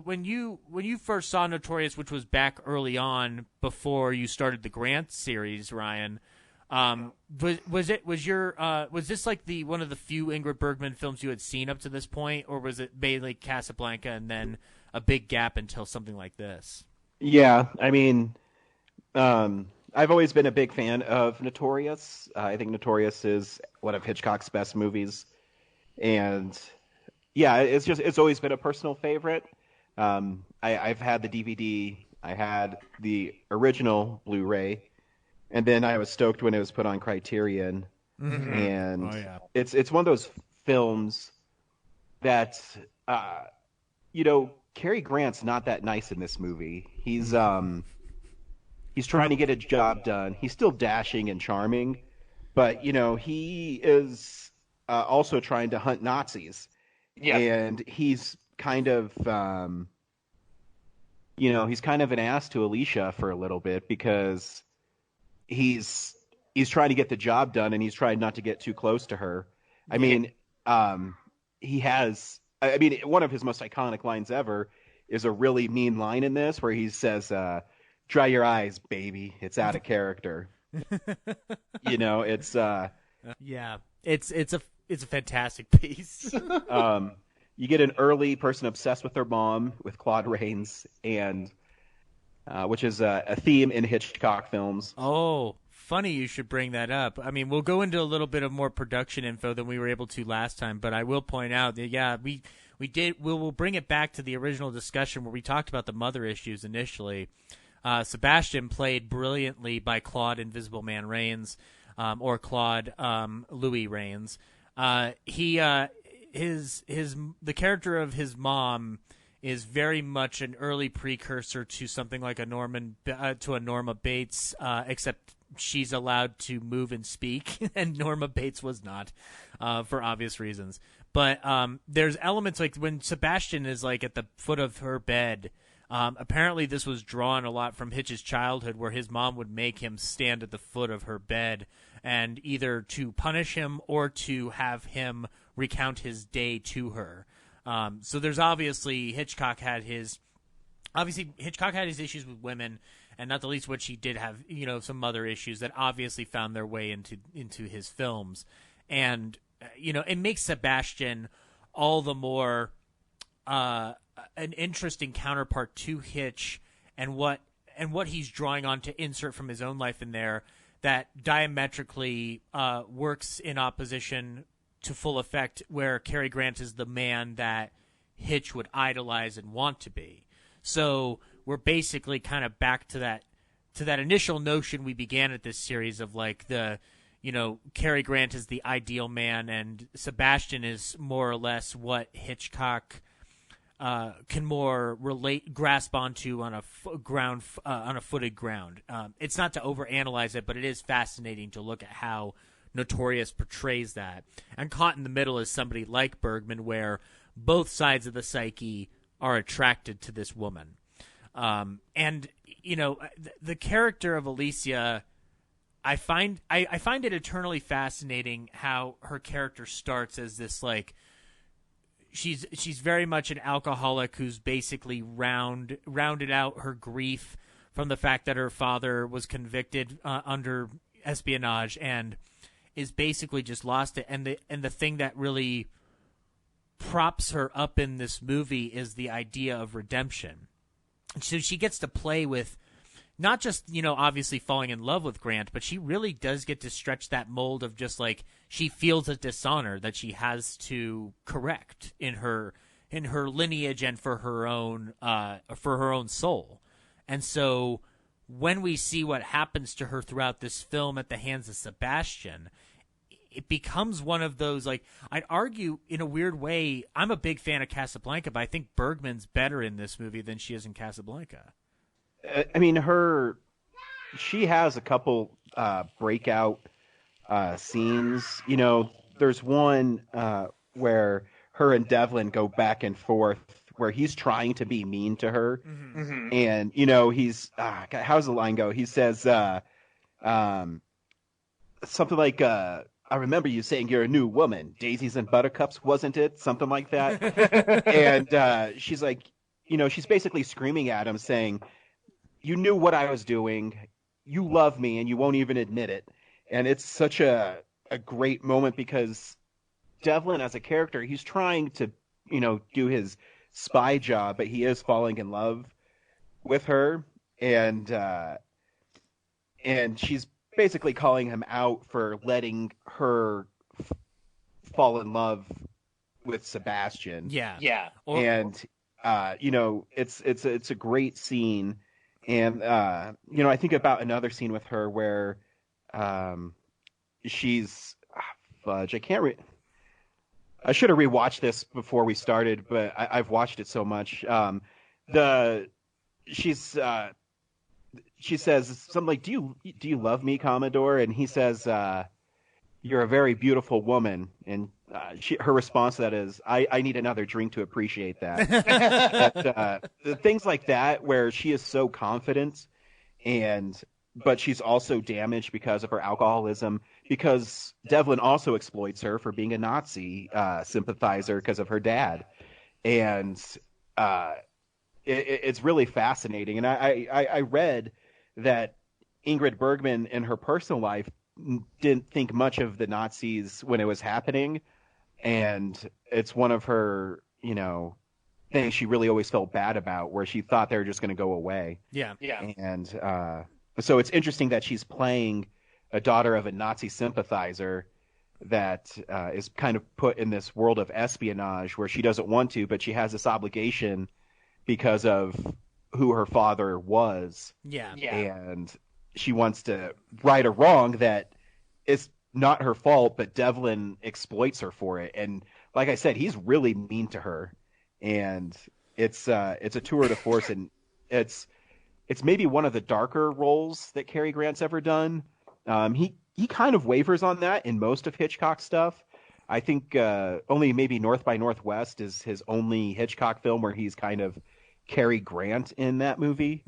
when you first saw Notorious, which was back early on before you started the Grant series, Ryan, was this like one of the few Ingrid Bergman films you had seen up to this point, or was it mainly Casablanca and then a big gap until something like this? Yeah, I mean, I've always been a big fan of Notorious. I think Notorious is one of Hitchcock's best movies, and yeah, it's always been a personal favorite. I've had the DVD, I had the original Blu-ray, and then I was stoked when it was put on Criterion. Mm-hmm. And it's one of those films that Cary Grant's not that nice in this movie. He's trying to get a job done. He's still dashing and charming, but he is also trying to hunt Nazis. Yeah. And he's kind of he's kind of an ass to Alicia for a little bit because he's trying to get the job done and he's trying not to get too close to her. I mean, one of his most iconic lines ever is a really mean line in this where he says, "Dry your eyes, baby. It's out of character." It's it's a fantastic piece. You get an early person obsessed with their mom with Claude Rains, and which is a theme in Hitchcock films. Oh, funny you should bring that up. I mean, we'll go into a little bit of more production info than we were able to last time, but I will point out that we'll bring it back to the original discussion where we talked about the mother issues initially. Sebastian, played brilliantly by Claude Invisible Man Rains, or Claude Louis Rains. The character of his mom is very much an early precursor to something like a Norma Bates, except she's allowed to move and speak, and Norma Bates was not, for obvious reasons. But there's elements like when Sebastian is like at the foot of her bed. Apparently this was drawn a lot from Hitch's childhood, where his mom would make him stand at the foot of her bed and either to punish him or to have him recount his day to her. So there's obviously Hitchcock had his issues with women, and not the least what she did have, some other issues that obviously found their way into his films. And, it makes Sebastian all the more an interesting counterpart to Hitch and what he's drawing on to insert from his own life in there that diametrically works in opposition to full effect, where Cary Grant is the man that Hitch would idolize and want to be. So we're basically kind of back to that initial notion we began at this series of like Cary Grant is the ideal man and Sebastian is more or less what Hitchcock can more grasp onto on a footed ground. It's not to overanalyze it, but it is fascinating to look at how Notorious portrays that. And caught in the middle is somebody like Bergman, where both sides of the psyche are attracted to this woman. And the character of Alicia, I find it eternally fascinating how her character starts as this like she's very much an alcoholic who's basically rounded out her grief from the fact that her father was convicted under espionage and is basically just lost it. And the thing that really props her up in this movie is the idea of redemption. So she gets to play with not just, obviously falling in love with Grant, but she really does get to stretch that mold of just like she feels a dishonor that she has to correct in her lineage and for her own soul. And so when we see what happens to her throughout this film at the hands of Sebastian, it becomes one of those, like, I'd argue in a weird way, I'm a big fan of Casablanca, but I think Bergman's better in this movie than she is in Casablanca. I mean, she has a couple breakout scenes. There's one where her and Devlin go back and forth, where he's trying to be mean to her, and he's how's the line go? He says something like, "I remember you saying you're a new woman. Daisies and buttercups, wasn't it?" Something like that. And she's like, she's basically screaming at him, saying, "You knew what I was doing. You love me, and you won't even admit it." And it's such a great moment because Devlin, as a character, he's trying to, do his spy job, but he is falling in love with her, and she's basically calling him out for letting her fall in love with Sebastian. Yeah. It's a great scene. And, I think about another scene with her where she's fudge. I should have rewatched this before we started, but I've watched it so much. She says something like, "Do you love me, Commodore?" And he says, "You're a very beautiful woman." And her response to that is, I need another drink to appreciate that. Things like that, where she is so confident, but she's also damaged because of her alcoholism, because Devlin also exploits her for being a Nazi sympathizer because of her dad. And it's really fascinating. And I read that Ingrid Bergman in her personal life didn't think much of the Nazis when it was happening. And it's one of her, things she really always felt bad about, where she thought they were just going to go away. Yeah. And so it's interesting that she's playing a daughter of a Nazi sympathizer that is kind of put in this world of espionage where she doesn't want to, but she has this obligation because of who her father was. Yeah. And she wants to right a wrong that it's not her fault, but Devlin exploits her for it. And like I said, he's really mean to her. And it's a tour de force, and it's maybe one of the darker roles that Cary Grant's ever done. He kind of wavers on that in most of Hitchcock's stuff. I think only maybe North by Northwest is his only Hitchcock film where he's kind of Cary Grant in that movie.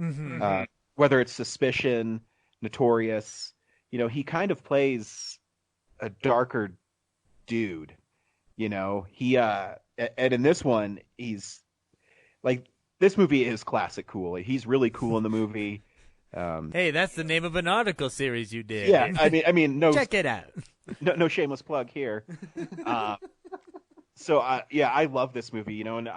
Whether it's Suspicion, Notorious, he kind of plays a darker dude. He and in this one, he's like, this movie is classic cool. He's really cool in the movie. Hey, that's the name of an article series you did. Yeah, I mean, no, check it out. No shameless plug here. So I love this movie, and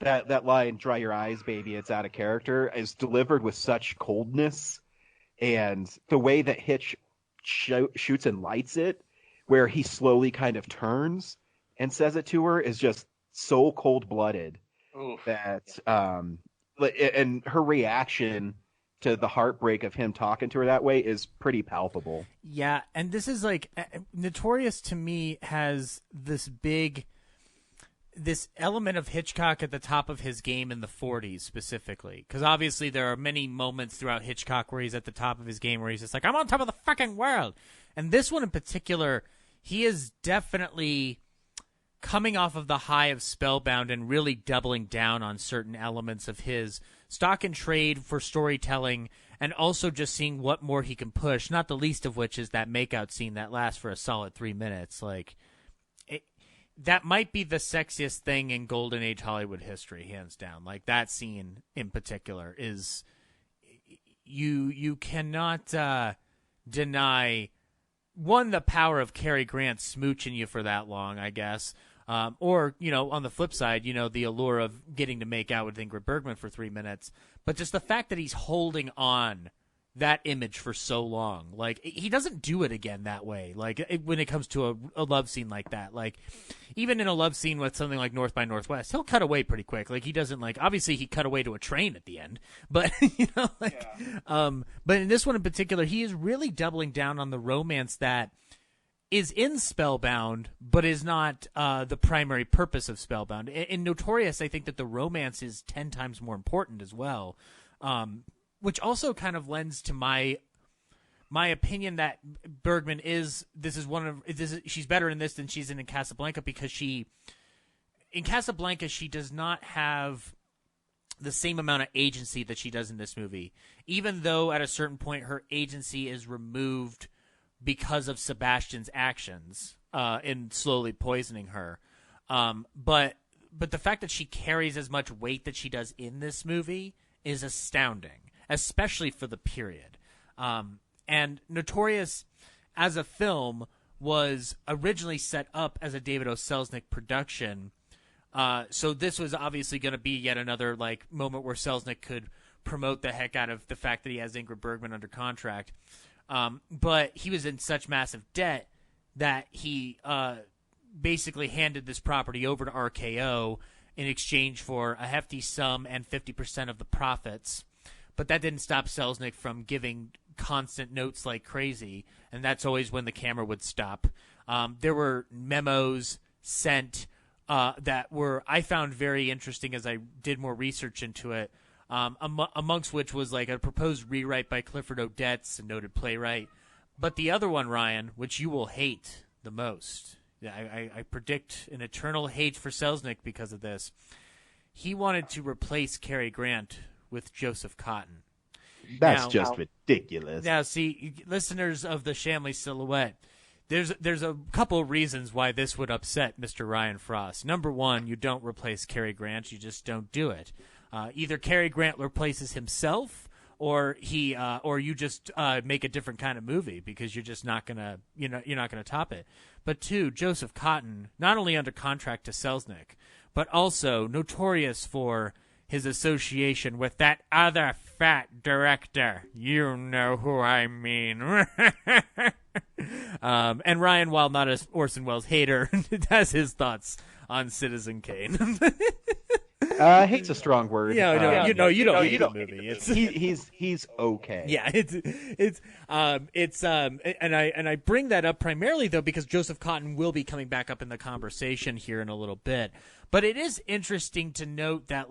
that line, "Dry your eyes, baby, it's out of character," is delivered with such coldness, and the way that Hitch shoots and lights it where he slowly kind of turns and says it to her is just so cold-blooded that and her reaction to the heartbreak of him talking to her that way is pretty palpable. Yeah, and this is like Notorious to me has this element of Hitchcock at the top of his game in the 40s specifically, because obviously there are many moments throughout Hitchcock where he's at the top of his game where he's just like, I'm on top of the fucking world. And this one in particular, he is definitely coming off of the high of Spellbound and really doubling down on certain elements of his stock and trade for storytelling, and also just seeing what more he can push, not the least of which is that makeout scene that lasts for a solid 3 minutes. Like, that might be the sexiest thing in Golden Age Hollywood history, hands down. Like, that scene in particular is, you cannot deny, one, the power of Cary Grant smooching you for that long, I guess. Or, on the flip side, the allure of getting to make out with Ingrid Bergman for 3 minutes. But just the fact that he's holding on that image for so long. Like, he doesn't do it again that way. Like, when it comes to a love scene like that. Like, even in a love scene with something like North by Northwest, he'll cut away pretty quick. Like, he doesn't, like, obviously he cut away to a train at the end. But, but in this one in particular, he is really doubling down on the romance that is in Spellbound, but is not the primary purpose of Spellbound. In Notorious, I think that the romance is 10 times more important as well, which also kind of lends to my opinion that Bergman she's better in this than she's in Casablanca, because in Casablanca she does not have the same amount of agency that she does in this movie, even though at a certain point her agency is removed because of Sebastian's actions in slowly poisoning her. But the fact that she carries as much weight that she does in this movie is astounding, especially for the period. And Notorious, as a film, was originally set up as a David O. Selznick production. So this was obviously going to be yet another moment where Selznick could promote the heck out of the fact that he has Ingrid Bergman under contract. But he was in such massive debt that he basically handed this property over to RKO in exchange for a hefty sum and 50% of the profits. But that didn't stop Selznick from giving constant notes like crazy, and that's always when the camera would stop. There were memos sent that I found very interesting as I did more research into it. Amongst which was like a proposed rewrite by Clifford Odets, a noted playwright. But the other one, Ryan, which you will hate the most, I predict an eternal hate for Selznick because of this. He wanted to replace Cary Grant with Joseph Cotten. That's just ridiculous. Now, see, listeners of the Shamley Silhouette, there's a couple of reasons why this would upset Mr. Ryan Frost. Number one, you don't replace Cary Grant. You just don't do it. Either Cary Grant replaces himself, or you just make a different kind of movie, because you're just not gonna you're not gonna top it. But two, Joseph Cotten, not only under contract to Selznick, but also notorious for his association with that other fat director. You know who I mean. And Ryan, while not an Orson Welles hater, has his thoughts on Citizen Kane. Hate's a strong word. Yeah, you don't hate the movie. He's okay. Yeah, and I bring that up primarily though because Joseph Cotten will be coming back up in the conversation here in a little bit. But it is interesting to note that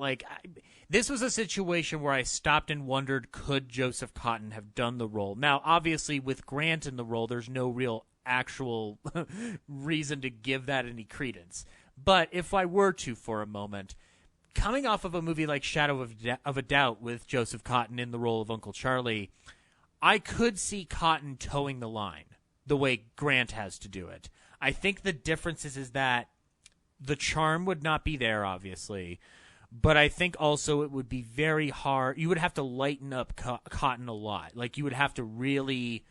this was a situation where I stopped and wondered, could Joseph Cotten have done the role? Now, obviously, with Grant in the role, there's no real actual reason to give that any credence. But if I were to for a moment, coming off of a movie like Shadow of a Doubt with Joseph Cotten in the role of Uncle Charlie, I could see Cotten towing the line the way Grant has to do it. I think the difference is that the charm would not be there, obviously, but I think also it would be very hard. You would have to lighten up Cotten a lot. You would have to really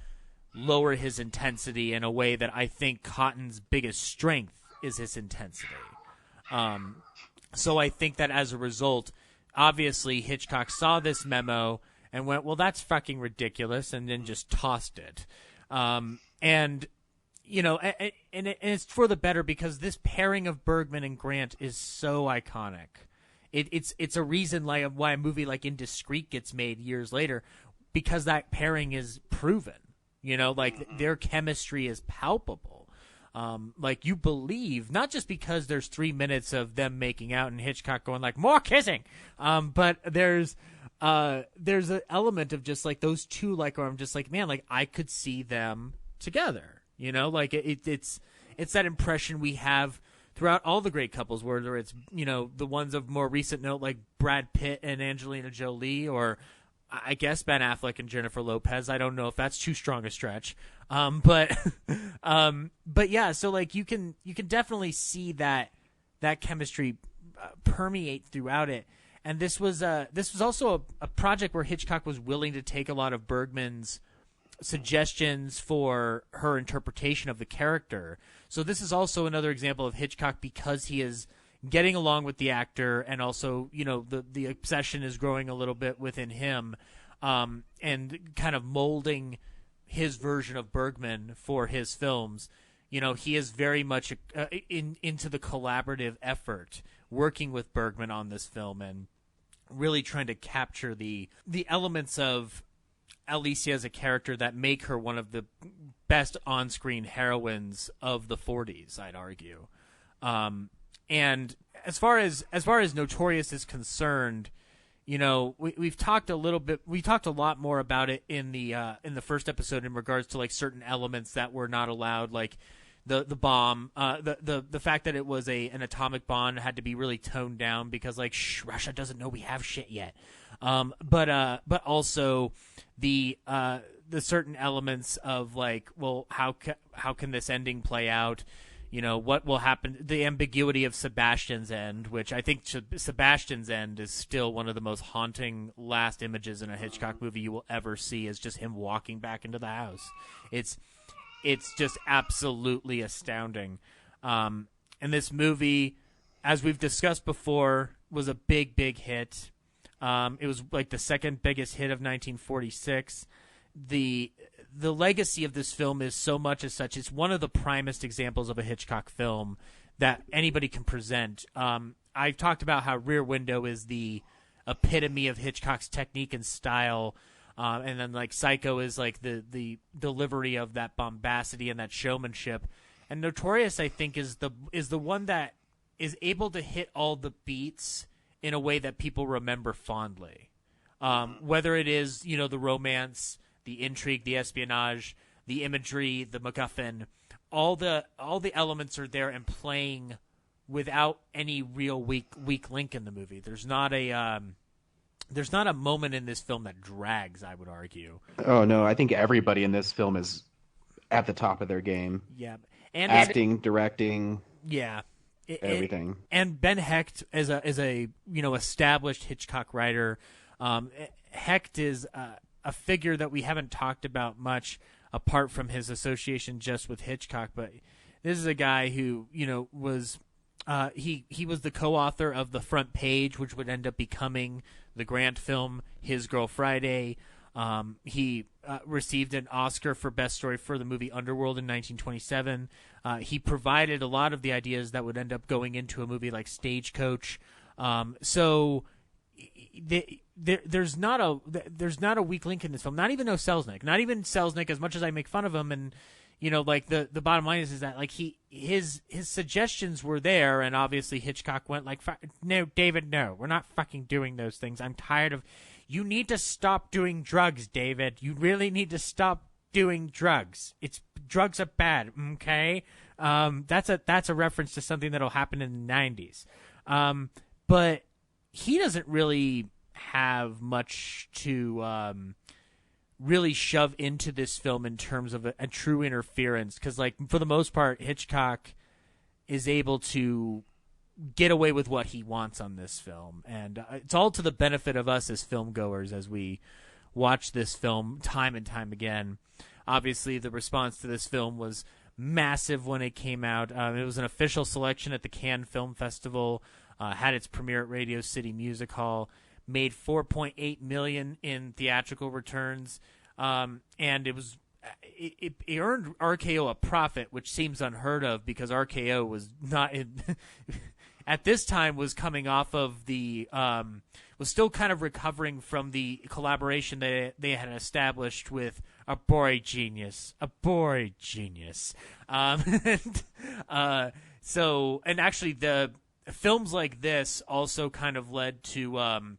lower his intensity in a way that I think Cotten's biggest strength is his intensity. So I think that as a result, obviously Hitchcock saw this memo and went, well, that's fucking ridiculous, and then just tossed it. And and it's for the better because this pairing of Bergman and Grant is so iconic. It's a reason why a movie like Indiscreet gets made years later, because that pairing is proven. Their chemistry is palpable. You believe, not just because there's 3 minutes of them making out and Hitchcock going like, more kissing, but there's an element of just like those two, like, where I'm just like, man, like I could see them together, it's that impression we have throughout all the great couples, whether it's, the ones of more recent note like Brad Pitt and Angelina Jolie, or I guess Ben Affleck and Jennifer Lopez. I don't know if that's too strong a stretch. But yeah, so like you can definitely see that chemistry permeate throughout it. And this was also a project where Hitchcock was willing to take a lot of Bergman's suggestions for her interpretation of the character. So this is also another example of Hitchcock, because he is getting along with the actor, and also, the obsession is growing a little bit within him, and kind of molding his version of Bergman for his films. He is very much into the collaborative effort, working with Bergman on this film, and really trying to capture the elements of Alicia as a character that make her one of the best on-screen heroines of the 40s, I'd argue. And as far as Notorious is concerned, we've talked a little bit. We talked a lot more about it in the first episode in regards to like certain elements that were not allowed, like the bomb, the fact that it was an atomic bomb had to be really toned down because like Russia doesn't know we have shit yet. But also the certain elements of like, well, how can this ending play out? What will happen? The ambiguity of Sebastian's end, which I think Sebastian's end is still one of the most haunting last images in a Hitchcock movie you will ever see, is just him walking back into the house. It's just absolutely astounding. And this movie, as we've discussed before, was a big, big hit. It was like the second biggest hit of 1946. The legacy of this film is so much as such. It's one of the primest examples of a Hitchcock film that anybody can present. I've talked about how Rear Window is the epitome of Hitchcock's technique and style, and then like Psycho is like the delivery of that bombacity and that showmanship. And Notorious, I think, is the one that is able to hit all the beats in a way that people remember fondly. Whether it is, the romance, the intrigue, the espionage, the imagery, the MacGuffin, all the elements are there and playing without any real weak link in the movie. There's not a moment in this film that drags, I would argue. Oh no, I think everybody in this film is at the top of their game. Yeah, and acting, directing. Yeah. Everything. And Ben Hecht is a established Hitchcock writer. Hecht is a figure that we haven't talked about much apart from his association just with Hitchcock, but this is a guy who was he was the co-author of The Front Page, which would end up becoming the Grant film His Girl Friday. He received an Oscar for Best Story for the movie Underworld in 1927. He provided a lot of the ideas that would end up going into a movie like Stagecoach. So there's not a weak link in this film. Not even Selznick, as much as I make fun of him. And like the bottom line is that like his suggestions were there, and obviously Hitchcock went like, no, David, no, we're not fucking doing those things. I'm tired of. You need to stop doing drugs, David. You really need to stop doing drugs. Drugs are bad, okay? That's a reference to something that'll happen in the 90s. But he doesn't really have much to really shove into this film in terms of a true interference, because like for the most part, Hitchcock is able to get away with what he wants on this film, and it's all to the benefit of us as film goers as we watch this film time and time again. Obviously, the response to this film was massive when it came out. It was an official selection at the Cannes Film Festival, had its premiere at Radio City Music Hall, made $4.8 million in theatrical returns, and it was it earned RKO a profit, which seems unheard of because RKO was not at this time was coming off of the was still kind of recovering from the collaboration that they had established with a boy genius. So actually the films like this also kind of led to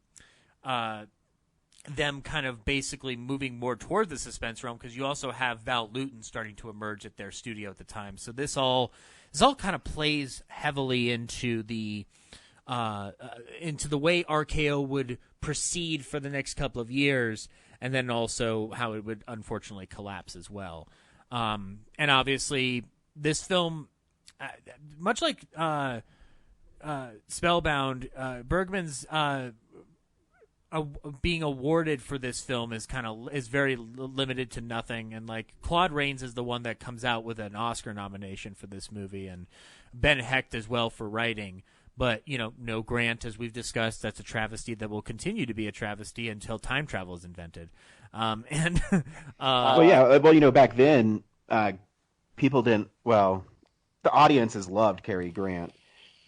them kind of basically moving more toward the suspense realm, because you also have Val Lewton starting to emerge at their studio at the time. So this all kind of plays heavily into the way RKO would proceed for the next couple of years, and then also how it would unfortunately collapse as well. And obviously this film, much like Spellbound, Bergman's being awarded for this film is very limited to nothing, and like Claude Rains is the one that comes out with an Oscar nomination for this movie, and Ben Hecht as well for writing. But no Grant, as we've discussed. That's a travesty that will continue to be a travesty until time travel is invented. Back then, people didn't. Well, the audiences loved Cary Grant,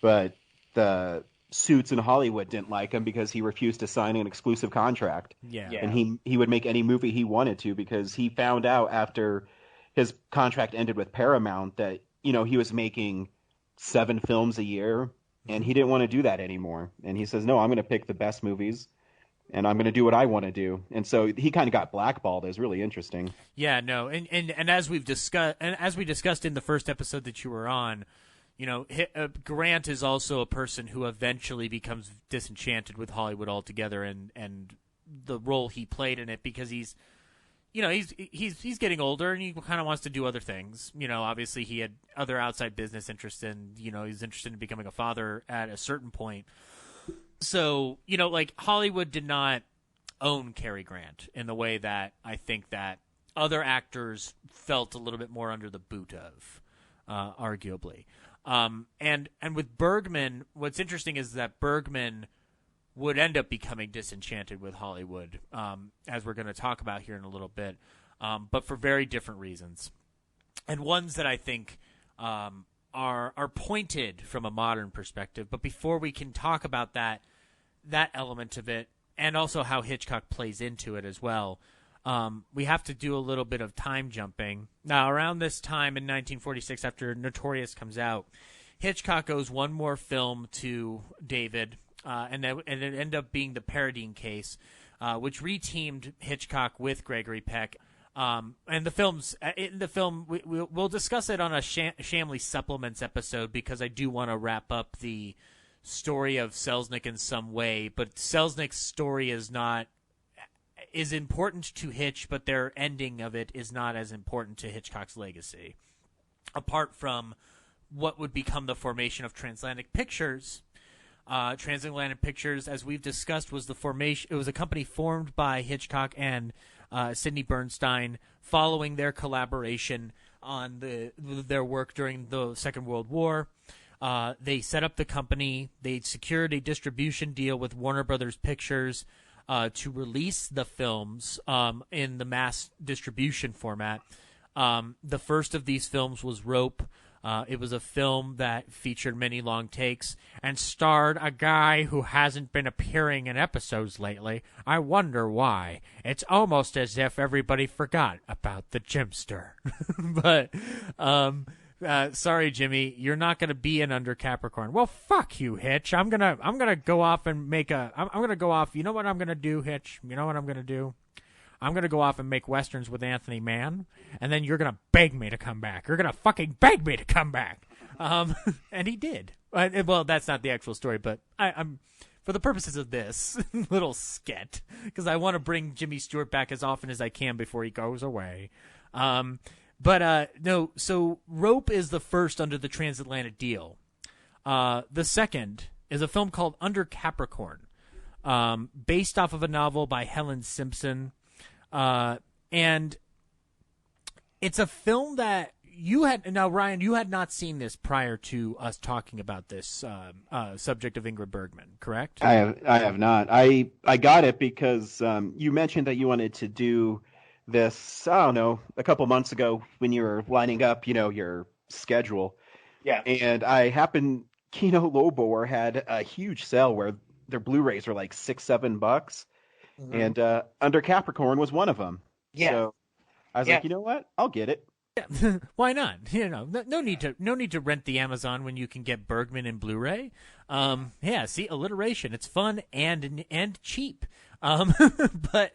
but the suits in Hollywood didn't like him because he refused to sign an exclusive contract. Yeah. And he would make any movie he wanted to, because he found out after his contract ended with Paramount that, he was making 7 films a year, and he didn't want to do that anymore. And he says, no, I'm going to pick the best movies, and I'm going to do what I want to do. And so he kind of got blackballed. It was really interesting. Yeah, no. And as we discussed in the first episode that you were on, Grant is also a person who eventually becomes disenchanted with Hollywood altogether, and the role he played in it, because he's getting older and he kind of wants to do other things. Obviously he had other outside business interests, and he's interested in becoming a father at a certain point. So like Hollywood did not own Cary Grant in the way that I think that other actors felt a little bit more under the boot of, arguably. And with Bergman, what's interesting is that Bergman would end up becoming disenchanted with Hollywood, as we're going to talk about here in a little bit, but for very different reasons, and ones that I think are pointed from a modern perspective. But before we can talk about that element of it, and also how Hitchcock plays into it as well, we have to do a little bit of time jumping. Now, around this time in 1946, after Notorious comes out, Hitchcock owes one more film to David, and it ended up being the Paradine Case, which reteamed Hitchcock with Gregory Peck. And the film, we'll discuss it on a Shamley Supplements episode, because I do want to wrap up the story of Selznick in some way. But Selznick's story is important to Hitch, but their ending of it is not as important to Hitchcock's legacy. Apart from what would become the formation of Transatlantic Pictures. Transatlantic Pictures, as we've discussed, was it was a company formed by Hitchcock and Sidney Bernstein following their collaboration on their work during the Second World War. They set up the company. They secured a distribution deal with Warner Brothers Pictures to release the films in the mass distribution format. The first of these films was Rope. It was a film that featured many long takes and starred a guy who hasn't been appearing in episodes lately. I wonder why. It's almost as if everybody forgot about the Jimster. But sorry, Jimmy, you're not going to be in Under Capricorn. Well, fuck you, Hitch. I'm gonna go off and make I'm gonna go off. You know what I'm gonna do, Hitch? You know what I'm gonna do? I'm going to go off and make Westerns with Anthony Mann, and then you're going to beg me to come back. You're going to fucking beg me to come back. And he did. Well, that's not the actual story, but I'm for the purposes of this little skit, because I want to bring Jimmy Stewart back as often as I can before he goes away. No, so Rope is the first under the transatlantic deal. The second is a film called Under Capricorn, based off of a novel by Helen Simpson. And it's a film that Ryan, you had not seen this prior to us talking about this subject of Ingrid Bergman, correct? I have not. I got it because you mentioned that you wanted to do this, I don't know, a couple months ago when you were lining up, your schedule. Yeah. And I happened, Kino Lorber had a huge sale where their Blu-rays were like $6-7, and Under Capricorn was one of them. Yeah. So I was like, you know what? I'll get it. Why not? No need to rent the Amazon when you can get Bergman in Blu-ray. See, alliteration. It's fun and cheap. But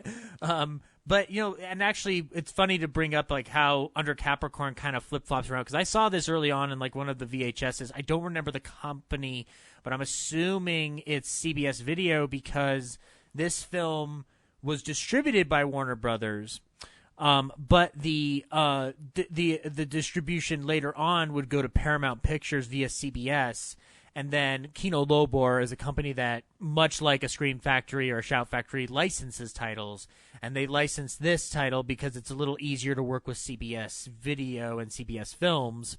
and actually, it's funny to bring up like how Under Capricorn kind of flip-flops around, because I saw this early on in like one of the VHSs. I don't remember the company, but I'm assuming it's CBS Video, because this film was distributed by Warner Brothers. But the distribution later on would go to Paramount Pictures via CBS, and then Kino Lorber is a company that, much like a Scream Factory or a Shout Factory, licenses titles, and they license this title because it's a little easier to work with CBS Video and CBS Films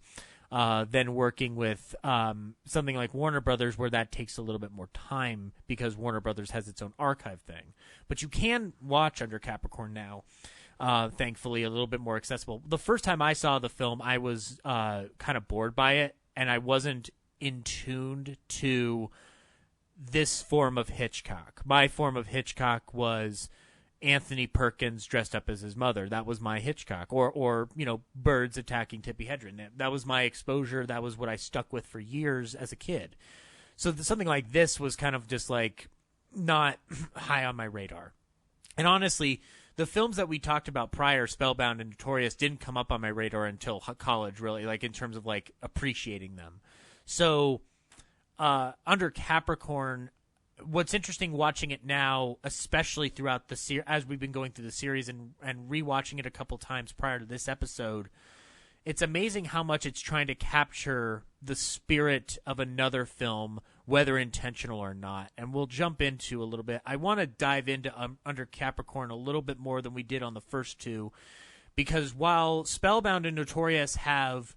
than working with something like Warner Brothers, where that takes a little bit more time because Warner Brothers has its own archive thing. But you can watch Under Capricorn now. Thankfully, a little bit more accessible. The first time I saw the film, I was kind of bored by it, and I wasn't in tuned to this form of Hitchcock. My form of Hitchcock was Anthony Perkins dressed up as his mother. That was my Hitchcock. Or birds attacking Tippi Hedren. That was my exposure. That was what I stuck with for years as a kid. So something like this was kind of just like not high on my radar. And honestly, the films that we talked about prior, Spellbound and Notorious, didn't come up on my radar until college, really, like in terms of like appreciating them. So Under Capricorn, what's interesting watching it now, especially throughout the as we've been going through the series and rewatching it a couple times prior to this episode, it's amazing how much it's trying to capture the spirit of another film, whether intentional or not. And we'll jump into a little bit. I want to dive into Under Capricorn a little bit more than we did on the first two, because while Spellbound and Notorious have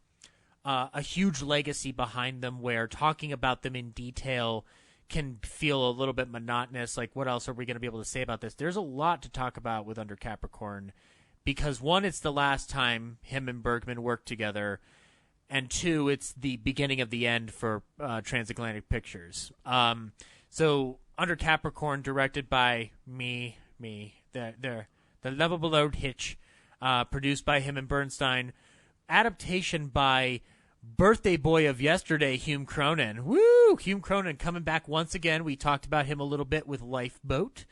a huge legacy behind them, where talking about them in detail can feel a little bit monotonous, like what else are we going to be able to say about this? There's a lot to talk about with Under Capricorn, because one, it's the last time him and Bergman worked together, and two, it's the beginning of the end for Transatlantic Pictures. So Under Capricorn, directed by the lovable Lord Hitch, produced by him and Bernstein, adaptation by birthday boy of yesterday, Hume Cronin. Woo! Hume Cronin coming back once again. We talked about him a little bit with Lifeboat.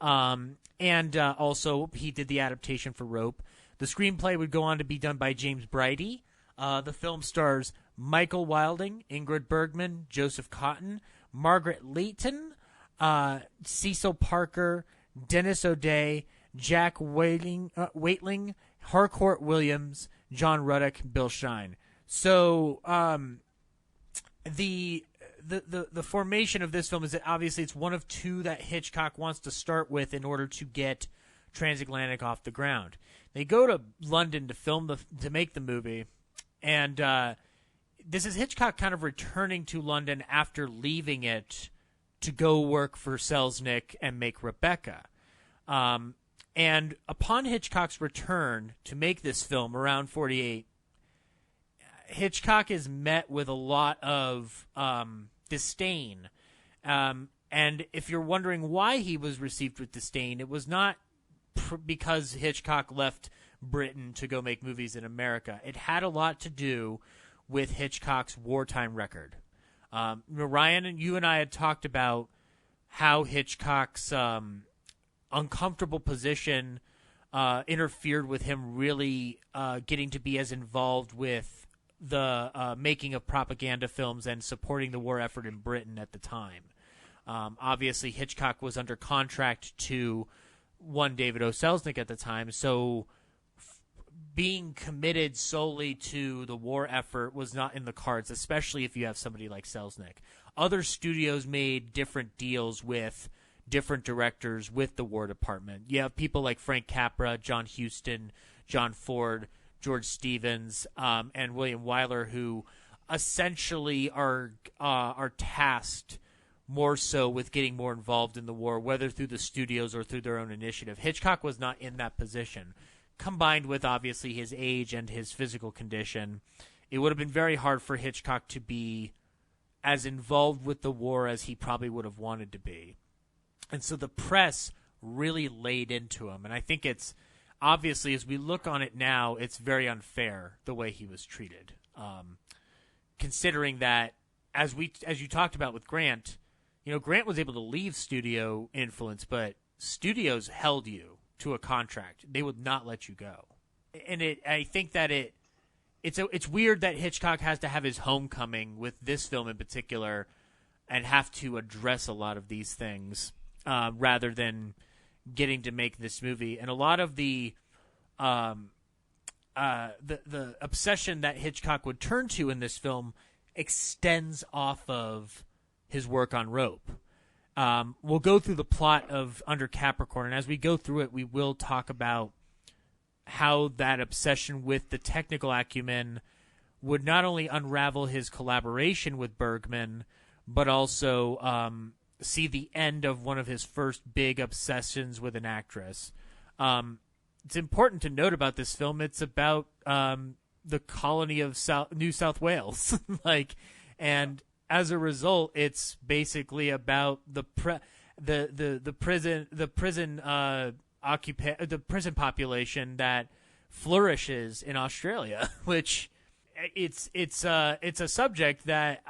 And also he did the adaptation for Rope. The screenplay would go on to be done by James Bridie. The film stars Michael Wilding, Ingrid Bergman, Joseph Cotton, Margaret Leighton, Cecil Parker, Dennis O'Day, Jack Waitling, Harcourt Williams, John Ruddock, Bill Shine. So the formation of this film is that obviously it's one of two that Hitchcock wants to start with in order to get Transatlantic off the ground. They go to London to make the movie, and this is Hitchcock kind of returning to London after leaving it to go work for Selznick and make Rebecca. And upon Hitchcock's return to make this film around 48, Hitchcock is met with a lot of disdain. And if you're wondering why he was received with disdain, it was not because Hitchcock left Britain to go make movies in America. It had a lot to do with Hitchcock's wartime record. Ryan and you and I had talked about how Hitchcock's uncomfortable position interfered with him really getting to be as involved with the making of propaganda films and supporting the war effort in Britain at the time. Obviously, Hitchcock was under contract to one David O. Selznick at the time, so being committed solely to the war effort was not in the cards, especially if you have somebody like Selznick. Other studios made different deals with different directors with the War Department. You have people like Frank Capra, John Huston, John Ford, George Stevens, and William Wyler, who essentially are tasked more so with getting more involved in the war, whether through the studios or through their own initiative. Hitchcock was not in that position. combined with obviously his age and his physical condition, it would have been very hard for Hitchcock to be as involved with the war as he probably would have wanted to be. And so the press really laid into him. And I think it's, obviously, as we look on it now, it's very unfair the way he was treated. Considering that, as you talked about with Grant, Grant was able to leave studio influence, but studios held you to a contract. They would not let you go. And I think that it's weird that Hitchcock has to have his homecoming with this film in particular and have to address a lot of these things rather than getting to make this movie. And a lot of the obsession that Hitchcock would turn to in this film extends off of his work on Rope. We'll go through the plot of Under Capricorn, and as we go through it, we will talk about how that obsession with the technical acumen would not only unravel his collaboration with Bergman, but also see the end of one of his first big obsessions with an actress. It's important to note about this film, it's about the colony of New South Wales. And as a result, it's basically about the prison population that flourishes in Australia, which it's a subject that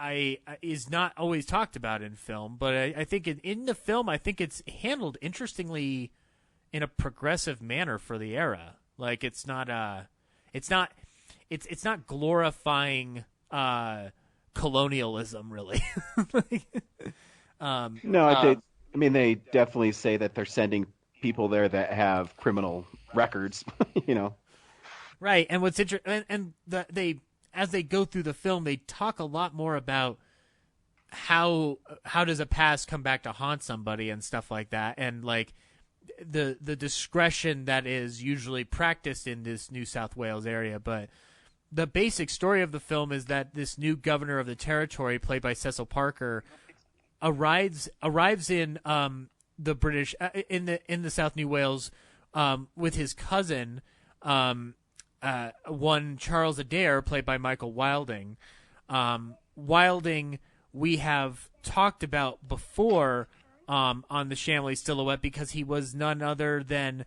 is not always talked about in film, but I think in the film I think it's handled interestingly in a progressive manner for the era. Like it's not glorifying colonialism really. No, they definitely say that they're sending people there that have criminal records, Right, and what's interesting, as they go through the film, they talk a lot more about how does a past come back to haunt somebody and stuff like that, and like the discretion that is usually practiced in this New South Wales area. But the basic story of the film is that this new governor of the territory, played by Cecil Parker, arrives in the British in the South New Wales with his cousin, one Charles Adair, played by Michael Wilding. Wilding we have talked about before on the Shamley Silhouette because he was none other than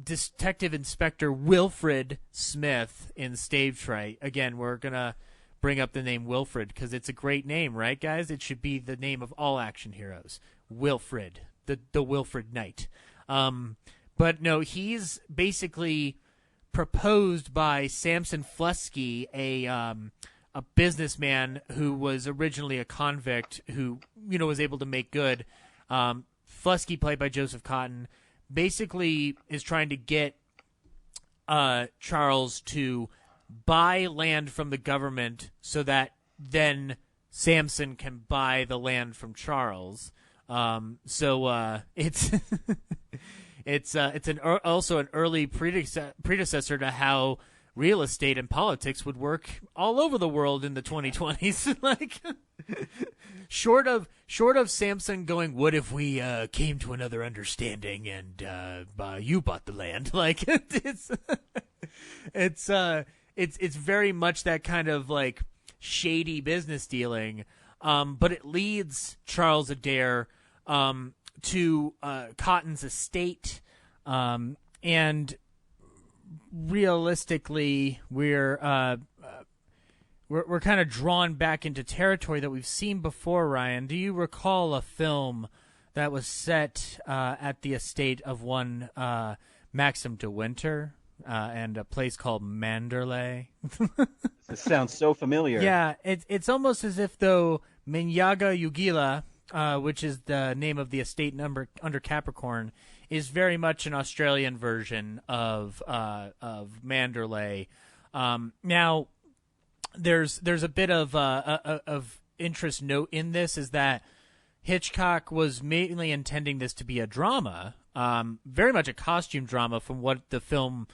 Detective Inspector Wilfred Smith in Stage Fright. Again, we're going to bring up the name Wilfred because it's a great name, right, guys? It should be the name of all action heroes. Wilfred, the Wilfred Knight. But no, he's basically proposed by Samson Flusky, a businessman who was originally a convict who, was able to make good. Flusky, played by Joseph Cotton, basically is trying to get Charles to buy land from the government so that then Samson can buy the land from Charles. So it's also an early predecessor to how real estate and politics would work all over the world in the 2020s. Like, short of Samson going, "What if we came to another understanding and you bought the land?" Like it's very much that kind of like shady business dealing. But it leads Charles Adair to Cotton's estate, and realistically, we're kind of drawn back into territory that we've seen before. Ryan, do you recall a film that was set at the estate of one Maxim de Winter and a place called Manderley? This sounds so familiar. Yeah, it's almost as if though Minyaga Ugila, which is the name of the estate under Capricorn, is very much an Australian version of Manderley. Now, there's a bit of interest note in this is that Hitchcock was mainly intending this to be a drama, very much a costume drama from what the film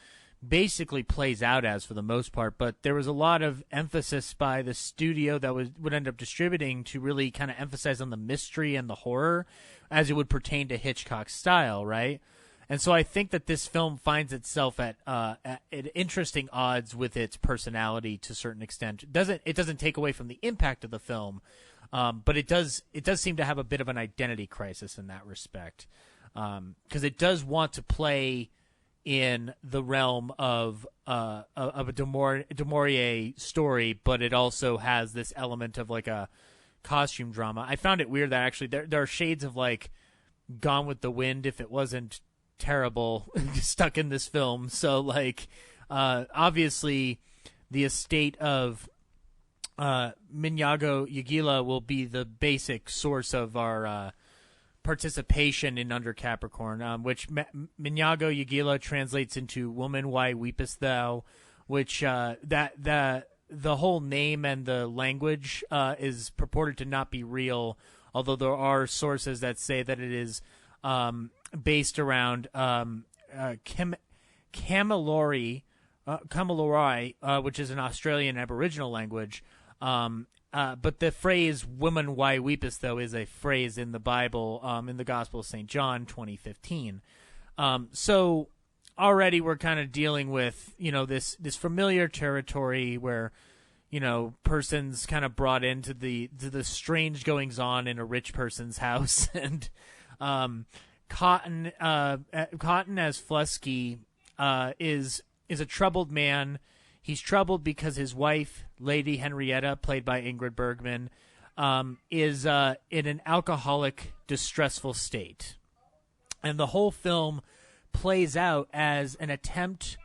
basically plays out as for the most part, but there was a lot of emphasis by the studio that would end up distributing to really kind of emphasize on the mystery and the horror as it would pertain to Hitchcock's style, right? And so I think that this film finds itself at interesting odds with its personality to a certain extent. It doesn't take away from the impact of the film, but it does seem to have a bit of an identity crisis in that respect, because it does want to play in the realm of a du Maurier story, but it also has this element of like a costume drama. I found it weird that actually there are shades of like Gone with the Wind, if it wasn't terrible, stuck in this film. So like obviously the estate of Minyago Yagila will be the basic source of our participation in Under Capricorn, which Minyago Yagila translates into "Woman, why weepest thou?" Which the whole name and the language is purported to not be real, although there are sources that say that it is based around Kamilaroi, which is an Australian Aboriginal language. But the phrase "Woman, why weepest thou" is a phrase in the Bible, in the Gospel of St. John 20:15. So already we're kind of dealing with, this familiar territory where, persons kind of brought into the strange goings on in a rich person's house. And Cotton as Flusky is a troubled man. He's troubled because his wife, Lady Henrietta, played by Ingrid Bergman, is in an alcoholic, distressful state. And the whole film plays out as an attempt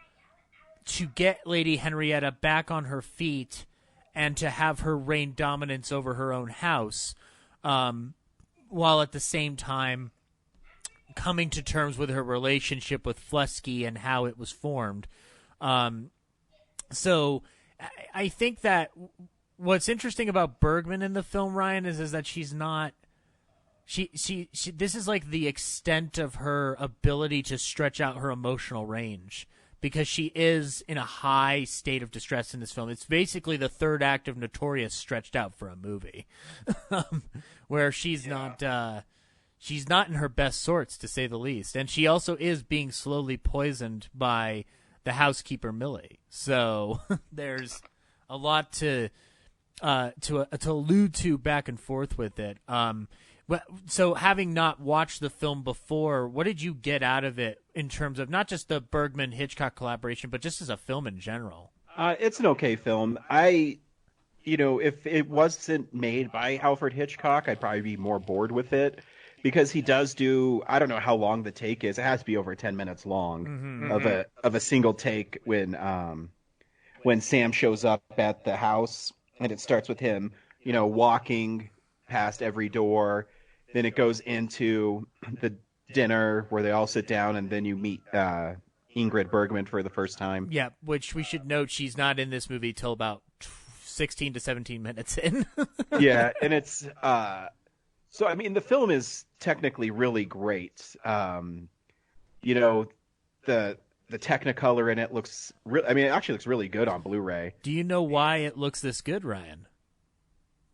to get Lady Henrietta back on her feet and to have her reign dominance over her own house, while at the same time coming to terms with her relationship with Flusky and how it was formed. So I think that what's interesting about Bergman in the film, Ryan, is that she's not she this is like the extent of her ability to stretch out her emotional range, because she is in a high state of distress in this film. It's basically the third act of Notorious stretched out for a movie, where she's not in her best sorts, to say the least. And she also is being slowly poisoned by the housekeeper Millie. So there's a lot to allude to back and forth with it. So having not watched the film before, what did you get out of it in terms of not just the Bergman-Hitchcock collaboration, but just as a film in general? It's an okay film. If it wasn't made by Alfred Hitchcock, I'd probably be more bored with it, because he does do, I don't know how long the take is. It has to be over 10 minutes long of a single take when Sam shows up at the house, and it starts with him, walking past every door. Then it goes into the dinner where they all sit down, and then you meet Ingrid Bergman for the first time. Yeah, which we should note, she's not in this movie till about 16 to 17 minutes in. Yeah, and it's so, I mean, the film is technically really great. The Technicolor in it looks it actually looks really good on Blu-ray. Do you know why it looks this good, Ryan?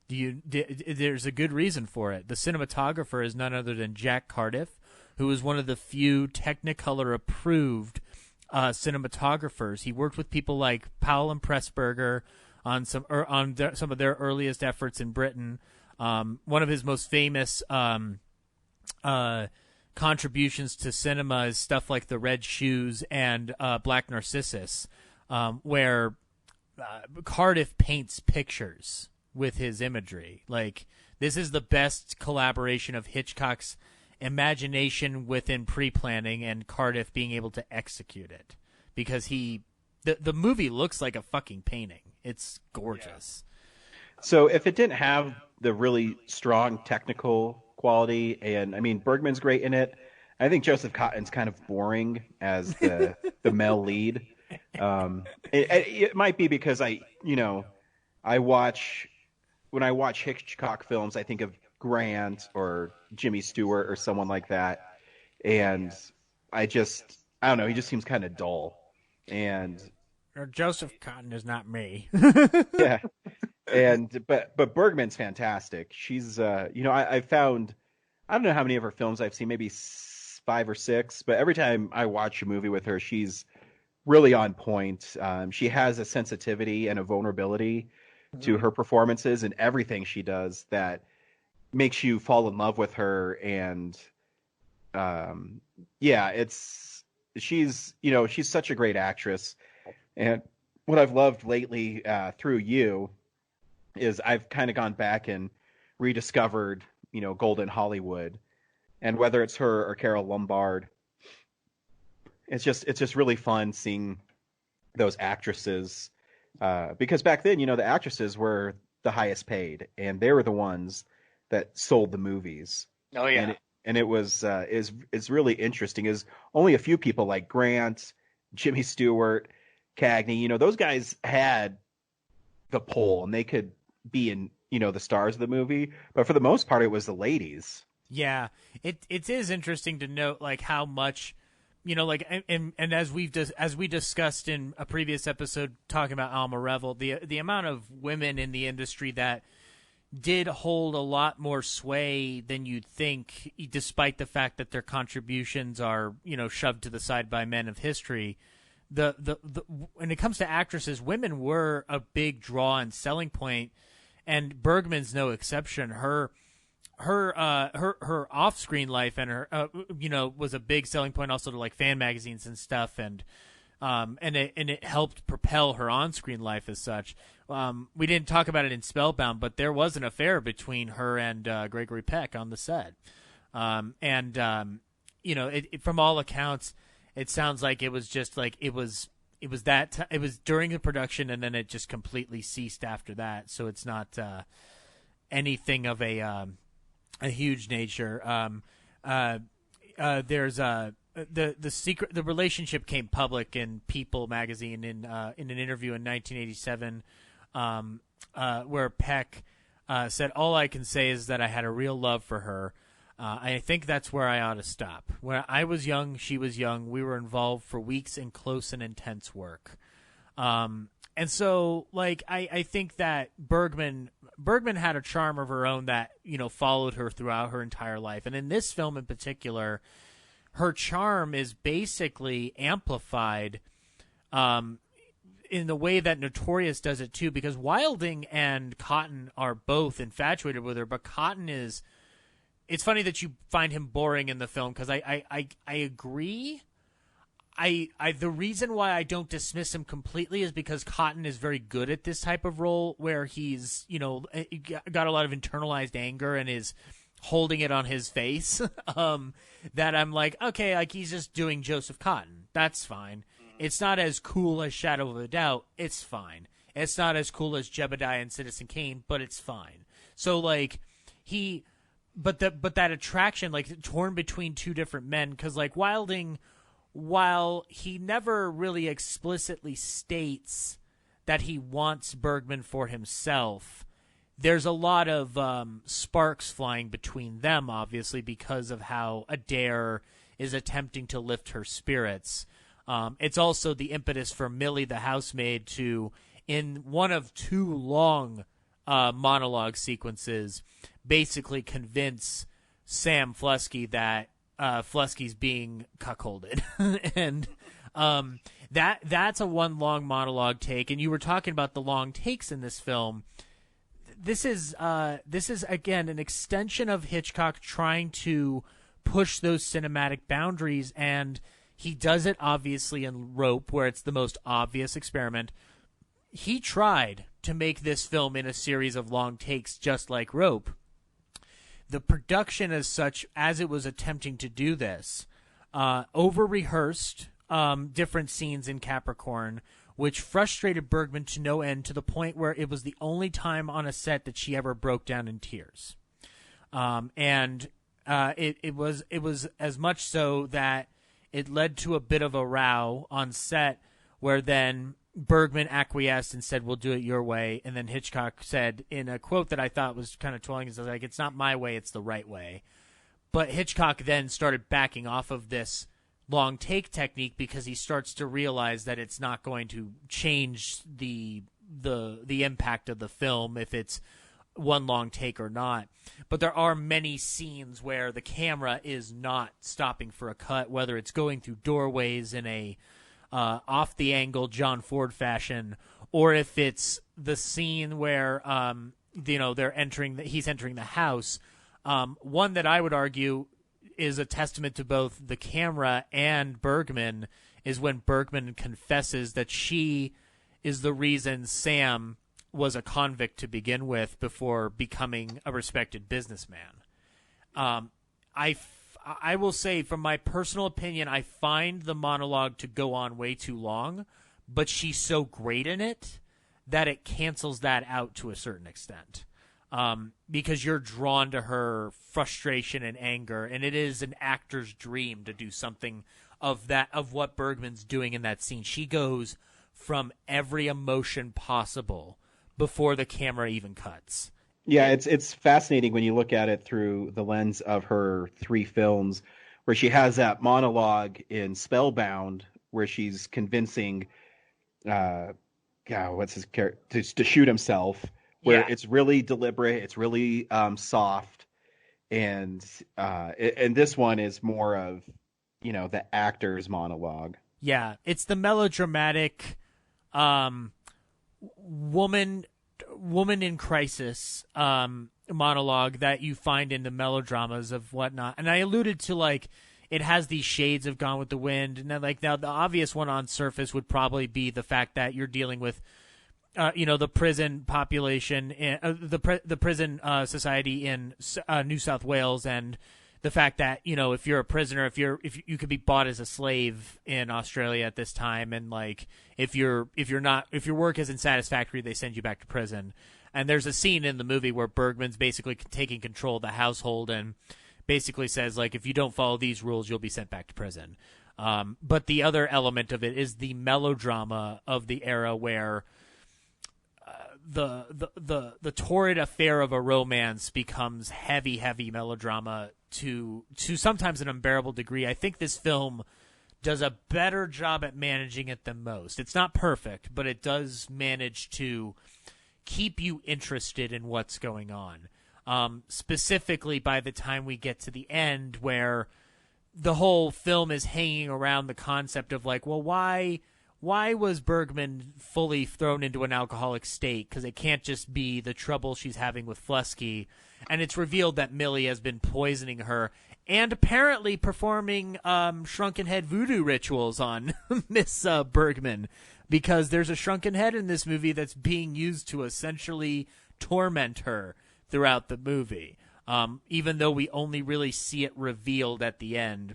There's a good reason for it. The cinematographer is none other than Jack Cardiff, who is one of the few Technicolor approved cinematographers. He worked with people like Powell and Pressburger on some of their earliest efforts in Britain. One of his most famous contributions to cinema is stuff like The Red Shoes and Black Narcissus, where Cardiff paints pictures with his imagery. Like, this is the best collaboration of Hitchcock's imagination within pre-planning and Cardiff being able to execute it, because the movie looks like a fucking painting. It's gorgeous. Yeah. So if it didn't have the really strong technical quality, and I mean, Bergman's great in it, I think Joseph Cotton's kind of boring as the male lead. It might be because when I watch Hitchcock films, I think of Grant or Jimmy Stewart or someone like that, and I don't know, he just seems kind of dull. And Joseph Cotton is not me. Yeah. But Bergman's fantastic. She's I found, I don't know how many of her films I've seen, maybe 5 or 6, but every time I watch a movie with her, she's really on point. She has a sensitivity and a vulnerability to her performances and everything she does that makes you fall in love with her. And she's such a great actress. And what I've loved lately through you is I've kind of gone back and rediscovered, Golden Hollywood, and whether it's her or Carol Lombard, it's just really fun seeing those actresses, because back then, the actresses were the highest paid, and they were the ones that sold the movies. Oh yeah. And it was is really interesting. Is only a few people like Grant, Jimmy Stewart, Cagney, those guys had the pull and they could be in, the stars of the movie, but for the most part it was the ladies. Yeah, it is interesting to note like how much, and as we discussed in a previous episode talking about Alma Revel, the amount of women in the industry that did hold a lot more sway than you'd think, despite the fact that their contributions are, shoved to the side by men of history. The when it comes to actresses, women were a big draw and selling point, and Bergman's no exception. Her off-screen life and her was a big selling point also to like fan magazines and stuff, and it helped propel her on-screen life as such. We didn't talk about it in Spellbound, but there was an affair between her and Gregory Peck on the set, from all accounts, it sounds like it was just like it was during the production, and then it just completely ceased after that. So it's not anything of a huge nature. There's the relationship came public in People magazine in an interview in 1987, where Peck said, "All I can say is that I had a real love for her. I think that's where I ought to stop. When I was young, she was young. We were involved for weeks in close and intense work." And so, like, I think that Bergman had a charm of her own that, followed her throughout her entire life. And in this film in particular, her charm is basically amplified in the way that Notorious does it too, because Wilding and Cotton are both infatuated with her, but Cotton is... It's funny that you find him boring in the film, because I agree. The reason why I don't dismiss him completely is because Cotton is very good at this type of role where he's, got a lot of internalized anger and is holding it on his face. That I'm like, okay, like he's just doing Joseph Cotton. That's fine. It's not as cool as Shadow of a Doubt. It's fine. It's not as cool as Jebediah and Citizen Kane, but it's fine. So like but that attraction, like torn between two different men, because like Wilding, while he never really explicitly states that he wants Bergman for himself, there's a lot of sparks flying between them, obviously, because of how Adair is attempting to lift her spirits. It's also the impetus for Millie the housemaid to, in one of two long monologue sequences, basically convince Sam Flusky that Flusky's being cuckolded. And that's a one long monologue take. And you were talking about the long takes in this film. This is again an extension of Hitchcock trying to push those cinematic boundaries, and he does it obviously in Rope, where it's the most obvious experiment. He tried to make this film in a series of long takes just like Rope. The production as such, as it was attempting to do this, over-rehearsed different scenes in Capricorn, which frustrated Bergman to no end, to the point where it was the only time on a set that she ever broke down in tears. It was as much so that it led to a bit of a row on set, where then Bergman acquiesced and said, "We'll do it your way." And then Hitchcock said, in a quote that I thought was kind of telling, is like, "It's not my way, it's the right way." But Hitchcock then started backing off of this long take technique, because he starts to realize that it's not going to change the impact of the film if it's one long take or not. But there are many scenes where the camera is not stopping for a cut, whether it's going through doorways in a off the angle John Ford fashion, or if it's the scene where he's entering the house. One that I would argue is a testament to both the camera and Bergman is when Bergman confesses that she is the reason Sam was a convict to begin with before becoming a respected businessman. I will say, from my personal opinion, I find the monologue to go on way too long, but she's so great in it that it cancels that out to a certain extent. Because you're drawn to her frustration and anger, and it is an actor's dream to do something of what Bergman's doing in that scene. She goes from every emotion possible before the camera even cuts. Yeah, it's fascinating when you look at it through the lens of her 3 films, where she has that monologue in Spellbound, where she's convincing, what's his character, to shoot himself, where it's really deliberate, it's really soft, and this one is more of, the actor's monologue. Yeah, it's the melodramatic woman in crisis monologue that you find in the melodramas of whatnot. And I alluded to, it has these shades of Gone with the Wind, and then, now the obvious one on surface would probably be the fact that you're dealing with the prison population, the prison society in New South Wales, and the fact that if you're a prisoner, if you could be bought as a slave in Australia at this time, and if your work isn't satisfactory, they send you back to prison. And there's a scene in the movie where Bergman's basically taking control of the household and basically says, if you don't follow these rules, you'll be sent back to prison. But the other element of it is the melodrama of the era, where the torrid affair of a romance becomes heavy melodrama to sometimes an unbearable degree. I think this film does a better job at managing it than most. It's not perfect, but it does manage to keep you interested in what's going on. Specifically by the time we get to the end, where the whole film is hanging around the concept of why was Bergman fully thrown into an alcoholic state? Because it can't just be the trouble she's having with Flusky. And it's revealed that Millie has been poisoning her and apparently performing shrunken head voodoo rituals on Miss Bergman, because there's a shrunken head in this movie that's being used to essentially torment her throughout the movie, even though we only really see it revealed at the end,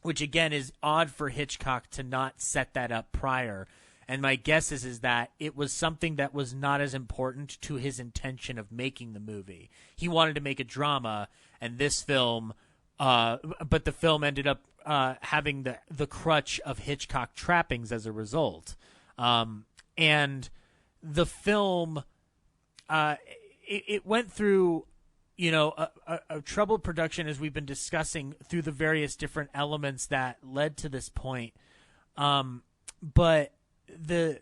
which again is odd for Hitchcock to not set that up prior. And my guess is that it was something that was not as important to his intention of making the movie. He wanted to make a drama, and this film, but the film ended up having the crutch of Hitchcock trappings as a result. And the film, it went through, a troubled production, as we've been discussing, through the various different elements that led to this point. But the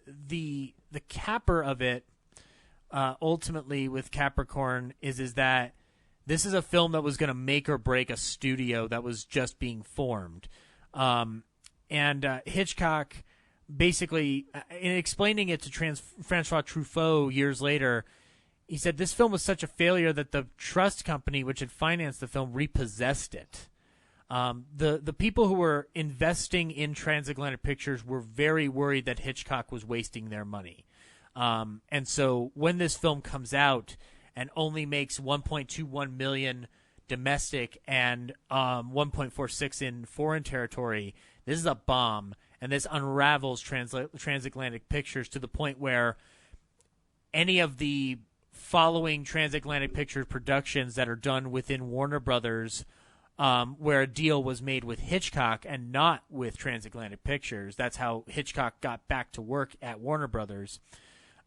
capper of it, ultimately with Capricorn, is that this is a film that was going to make or break a studio that was just being formed. And Hitchcock, basically, in explaining it to Francois Truffaut years later, he said this film was such a failure that the trust company which had financed the film repossessed it. The people who were investing in Transatlantic Pictures were very worried that Hitchcock was wasting their money. And so when this film comes out and only makes $1.21 million domestic and $1.46 in foreign territory, this is a bomb, and this unravels Transatlantic Pictures to the point where any of the following Transatlantic Pictures productions that are done within Warner Brothers, where a deal was made with Hitchcock and not with Transatlantic Pictures, that's how Hitchcock got back to work at Warner Brothers,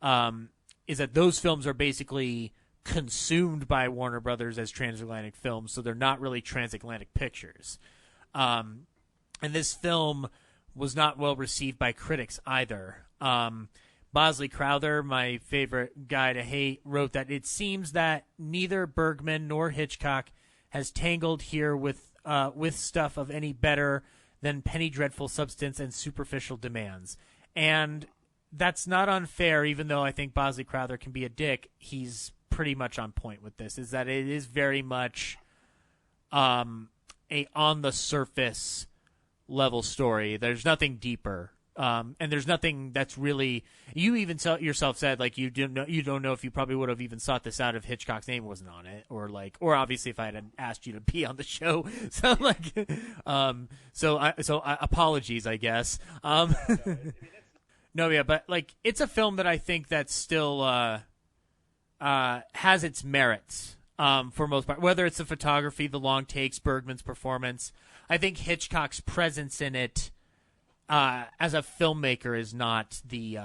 is that those films are basically consumed by Warner Brothers as transatlantic films, so they're not really Transatlantic Pictures. And this film was not well received by critics either. Bosley Crowther, my favorite guy to hate, wrote that it seems that neither Bergman nor Hitchcock has tangled here with stuff of any better than penny dreadful substance and superficial demands. And that's not unfair, even though I think Bosley Crowther can be a dick. He's pretty much on point with this, is that it is very much a on-the-surface level story. There's nothing deeper. And there's nothing that's really, you even yourself said, like, you don't know if you probably would have even sought this out if Hitchcock's name wasn't on it, or obviously if I had asked you to be on the show. So like, apologies, I guess. No, yeah, but like, it's a film that I think that still has its merits for most part. Whether it's the photography, the long takes, Bergman's performance, I think Hitchcock's presence in it as a filmmaker is not the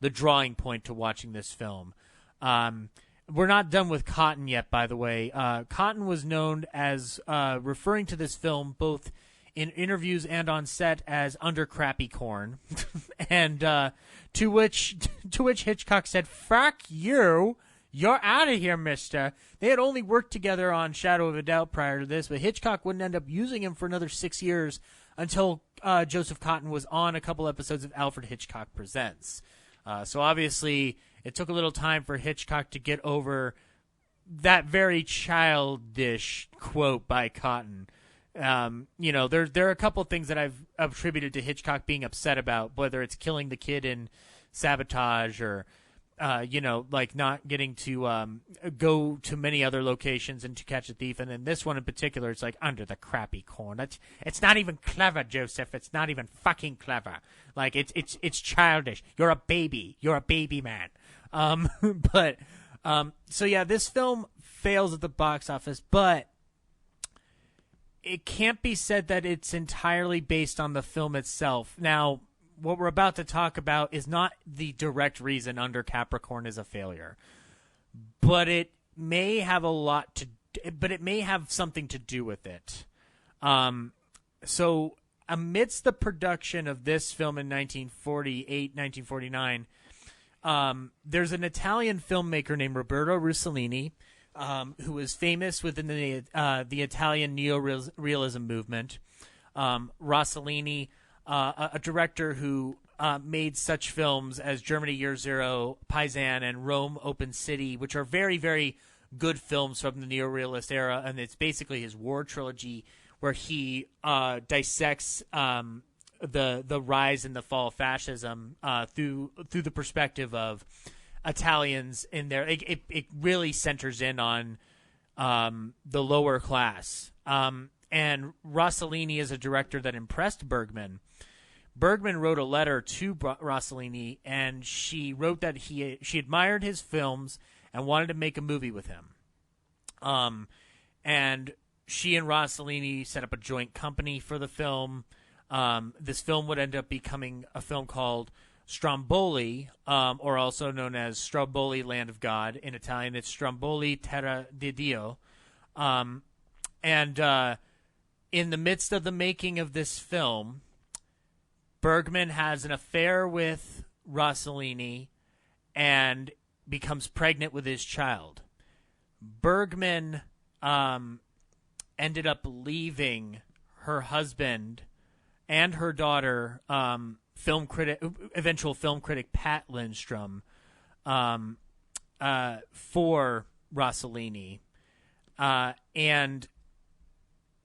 drawing point to watching this film. We're not done with Cotton yet, by the way. Cotton was known as referring to this film both in interviews and on set as under crappy corn, and to which Hitchcock said, "Fuck you, you're out of here, mister." They had only worked together on Shadow of a Doubt prior to this, but Hitchcock wouldn't end up using him for another 6 years until Joseph Cotton was on a couple episodes of Alfred Hitchcock Presents. So obviously, it took a little time for Hitchcock to get over that very childish quote by Cotton. There are a couple things that I've attributed to Hitchcock being upset about, whether it's killing the kid in Sabotage or, like not getting to go to many other locations and To Catch a Thief. And in this one in particular, it's like under the crappy corn. It's not even clever, Joseph. It's not even fucking clever. Like, it's childish. You're a baby. You're a baby man. So yeah, this film fails at the box office, but it can't be said that it's entirely based on the film itself. Now, what we're about to talk about is not the direct reason Under Capricorn is a failure, but it may have something to do with it. So amidst the production of this film in 1949, there's an Italian filmmaker named Roberto Rossellini, who is famous within the Italian neo-realism movement. Rossellini, a director who made such films as Germany Year Zero, Paisan, and Rome Open City, which are very, very good films from the neo-realist era, and it's basically his war trilogy where he dissects the rise and the fall of fascism through the perspective of Italians in there. It really centers in on the lower class. And Rossellini is a director that impressed Bergman. Bergman wrote a letter to Rossellini, and she wrote that she admired his films and wanted to make a movie with him. And she and Rossellini set up a joint company for the film. This film would end up becoming a film called Stromboli, or also known as Stromboli, Land of God. In Italian, it's Stromboli, Terra di Dio. And in the midst of the making of this film, Bergman has an affair with Rossellini and becomes pregnant with his child. Bergman ended up leaving her husband and her daughter, eventual film critic Pat Lindstrom, for Rossellini. And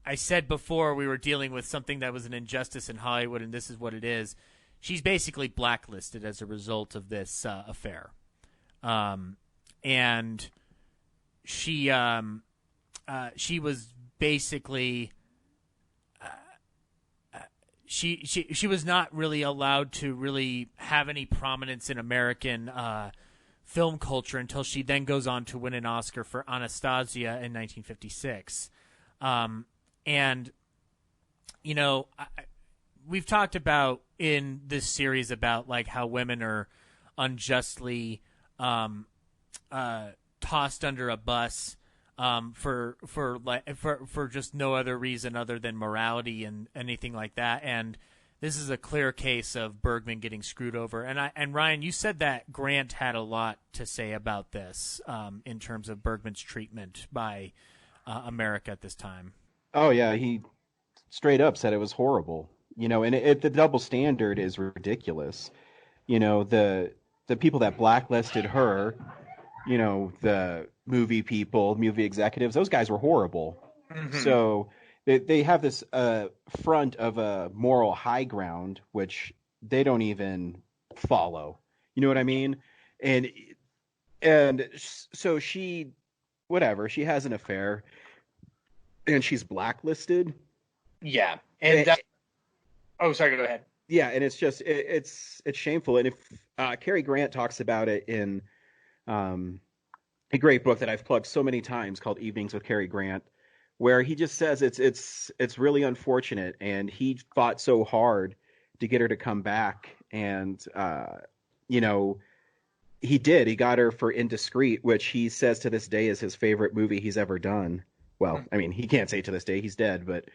I said before we were dealing with something that was an injustice in Hollywood, and this is what it is. She's basically blacklisted as a result of this affair. And she was basically she was not really allowed to really have any prominence in American film culture until she then goes on to win an Oscar for Anastasia in 1956. And, we've talked about in this series about like how women are unjustly tossed under a bus for just no other reason other than morality and anything like that. And a clear case of Bergman getting screwed over. And Ryan, you said that Grant had a lot to say about this in terms of Bergman's treatment by America at this time. Oh yeah, he straight up said it was horrible. And the double standard is ridiculous. The people that blacklisted her, the movie people, movie executives, those guys were horrible. Mm-hmm. So they have this front of a moral high ground, which they don't even follow. You know what I mean? And so she has an affair, and she's blacklisted. Yeah, oh, sorry, go ahead. Yeah, and it's just it's shameful. And if Cary Grant talks about it in a great book that I've plugged so many times called Evenings with Cary Grant, where he just says it's really unfortunate, and he fought so hard to get her to come back, and he did. He got her for Indiscreet, which he says to this day is his favorite movie he's ever done. Well, I mean, he can't say to this day, he's dead, but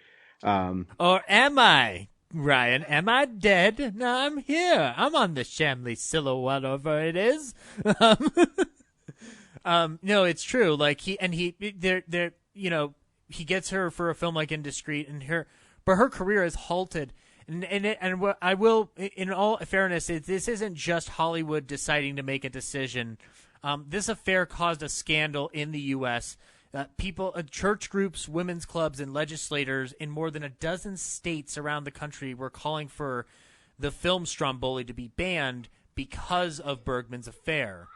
or am I, Ryan? Am I dead? No, I'm here. I'm on the Shamley Silhouette, whatever it is. No, it's true. Like he gets her for a film like Indiscreet, but her career is halted. And what I will, in all fairness, this isn't just Hollywood deciding to make a decision. This affair caused a scandal in the U.S. People, church groups, women's clubs, and legislators in more than a dozen states around the country were calling for the film Stromboli to be banned because of Bergman's affair.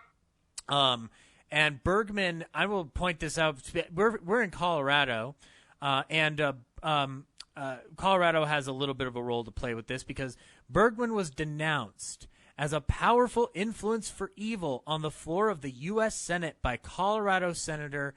And Bergman, I will point this out. We're in Colorado, and Colorado has a little bit of a role to play with this because Bergman was denounced as a powerful influence for evil on the floor of the U.S. Senate by Colorado Senator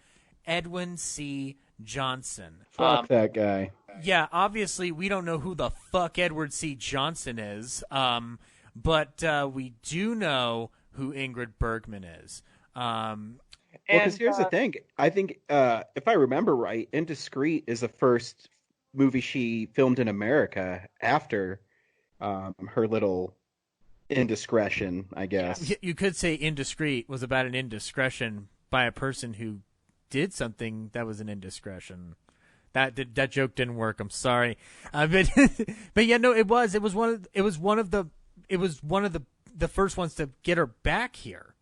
Edwin C. Johnson. Fuck that guy. Yeah, obviously we don't know who the fuck Edward C. Johnson is, but we do know who Ingrid Bergman is. Because here's the thing. I think, if I remember right, Indiscreet is the first movie she filmed in America after her little indiscretion, I guess. You could say Indiscreet was about an indiscretion by a person who did something that was an indiscretion. That joke didn't work. I'm sorry, but yeah, no, it was one of the first ones to get her back here,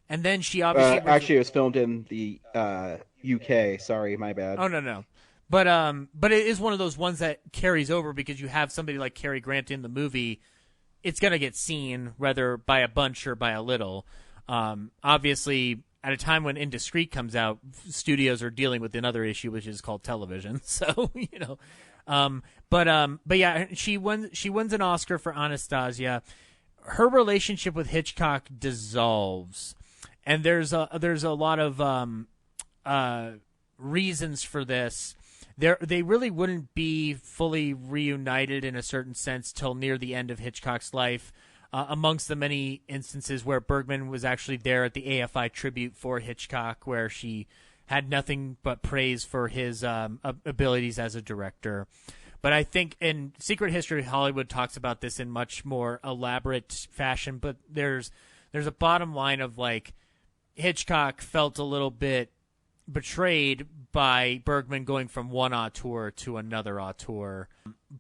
and then she obviously actually it was filmed in the UK. Sorry, my bad. Oh no. But it is one of those ones that carries over because you have somebody like Cary Grant in the movie. It's going to get seen, whether by a bunch or by a little. Obviously, at a time when Indiscreet comes out, studios are dealing with another issue, which is called television. So, but yeah, she wins an Oscar for Anastasia. Her relationship with Hitchcock dissolves, and there's a lot of reasons for this. They really wouldn't be fully reunited in a certain sense till near the end of Hitchcock's life, amongst the many instances where Bergman was actually there at the AFI tribute for Hitchcock, where she had nothing but praise for his abilities as a director. But I think in Secret History of Hollywood talks about this in much more elaborate fashion, but there's a bottom line of like Hitchcock felt a little bit betrayed by Bergman going from one auteur to another auteur.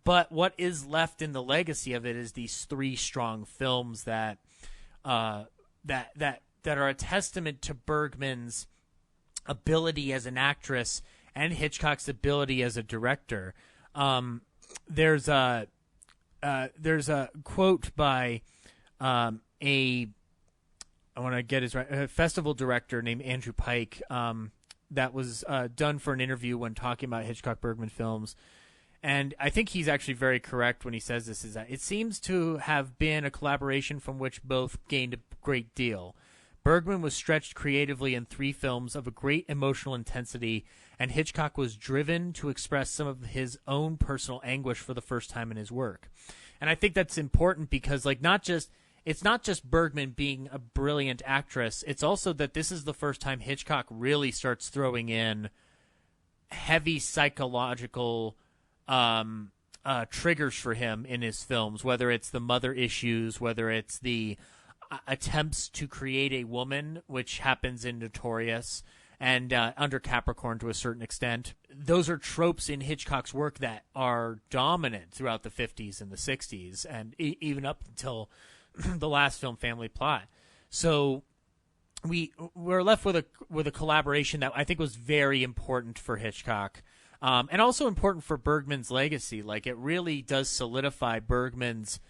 But what is left in the legacy of it is these three strong films that are a testament to Bergman's ability as an actress and Hitchcock's ability as a director. There's a quote by a festival director named Andrew Pike, that was done for an interview when talking about Hitchcock Bergman films. And I think he's actually very correct when he says this, is that it seems to have been a collaboration from which both gained a great deal. Bergman was stretched creatively in three films of a great emotional intensity, and Hitchcock was driven to express some of his own personal anguish for the first time in his work. And I think that's important because it's not just Bergman being a brilliant actress. It's also that this is the first time Hitchcock really starts throwing in heavy psychological triggers for him in his films, whether it's the mother issues, whether it's the attempts to create a woman, which happens in Notorious and under Capricorn to a certain extent. Those are tropes in Hitchcock's work that are dominant throughout the 50s and the 60s, and even up until the last film, Family Plot. So we're left with a collaboration that I think was very important for Hitchcock, and also important for Bergman's legacy. Like, it really does solidify Bergman's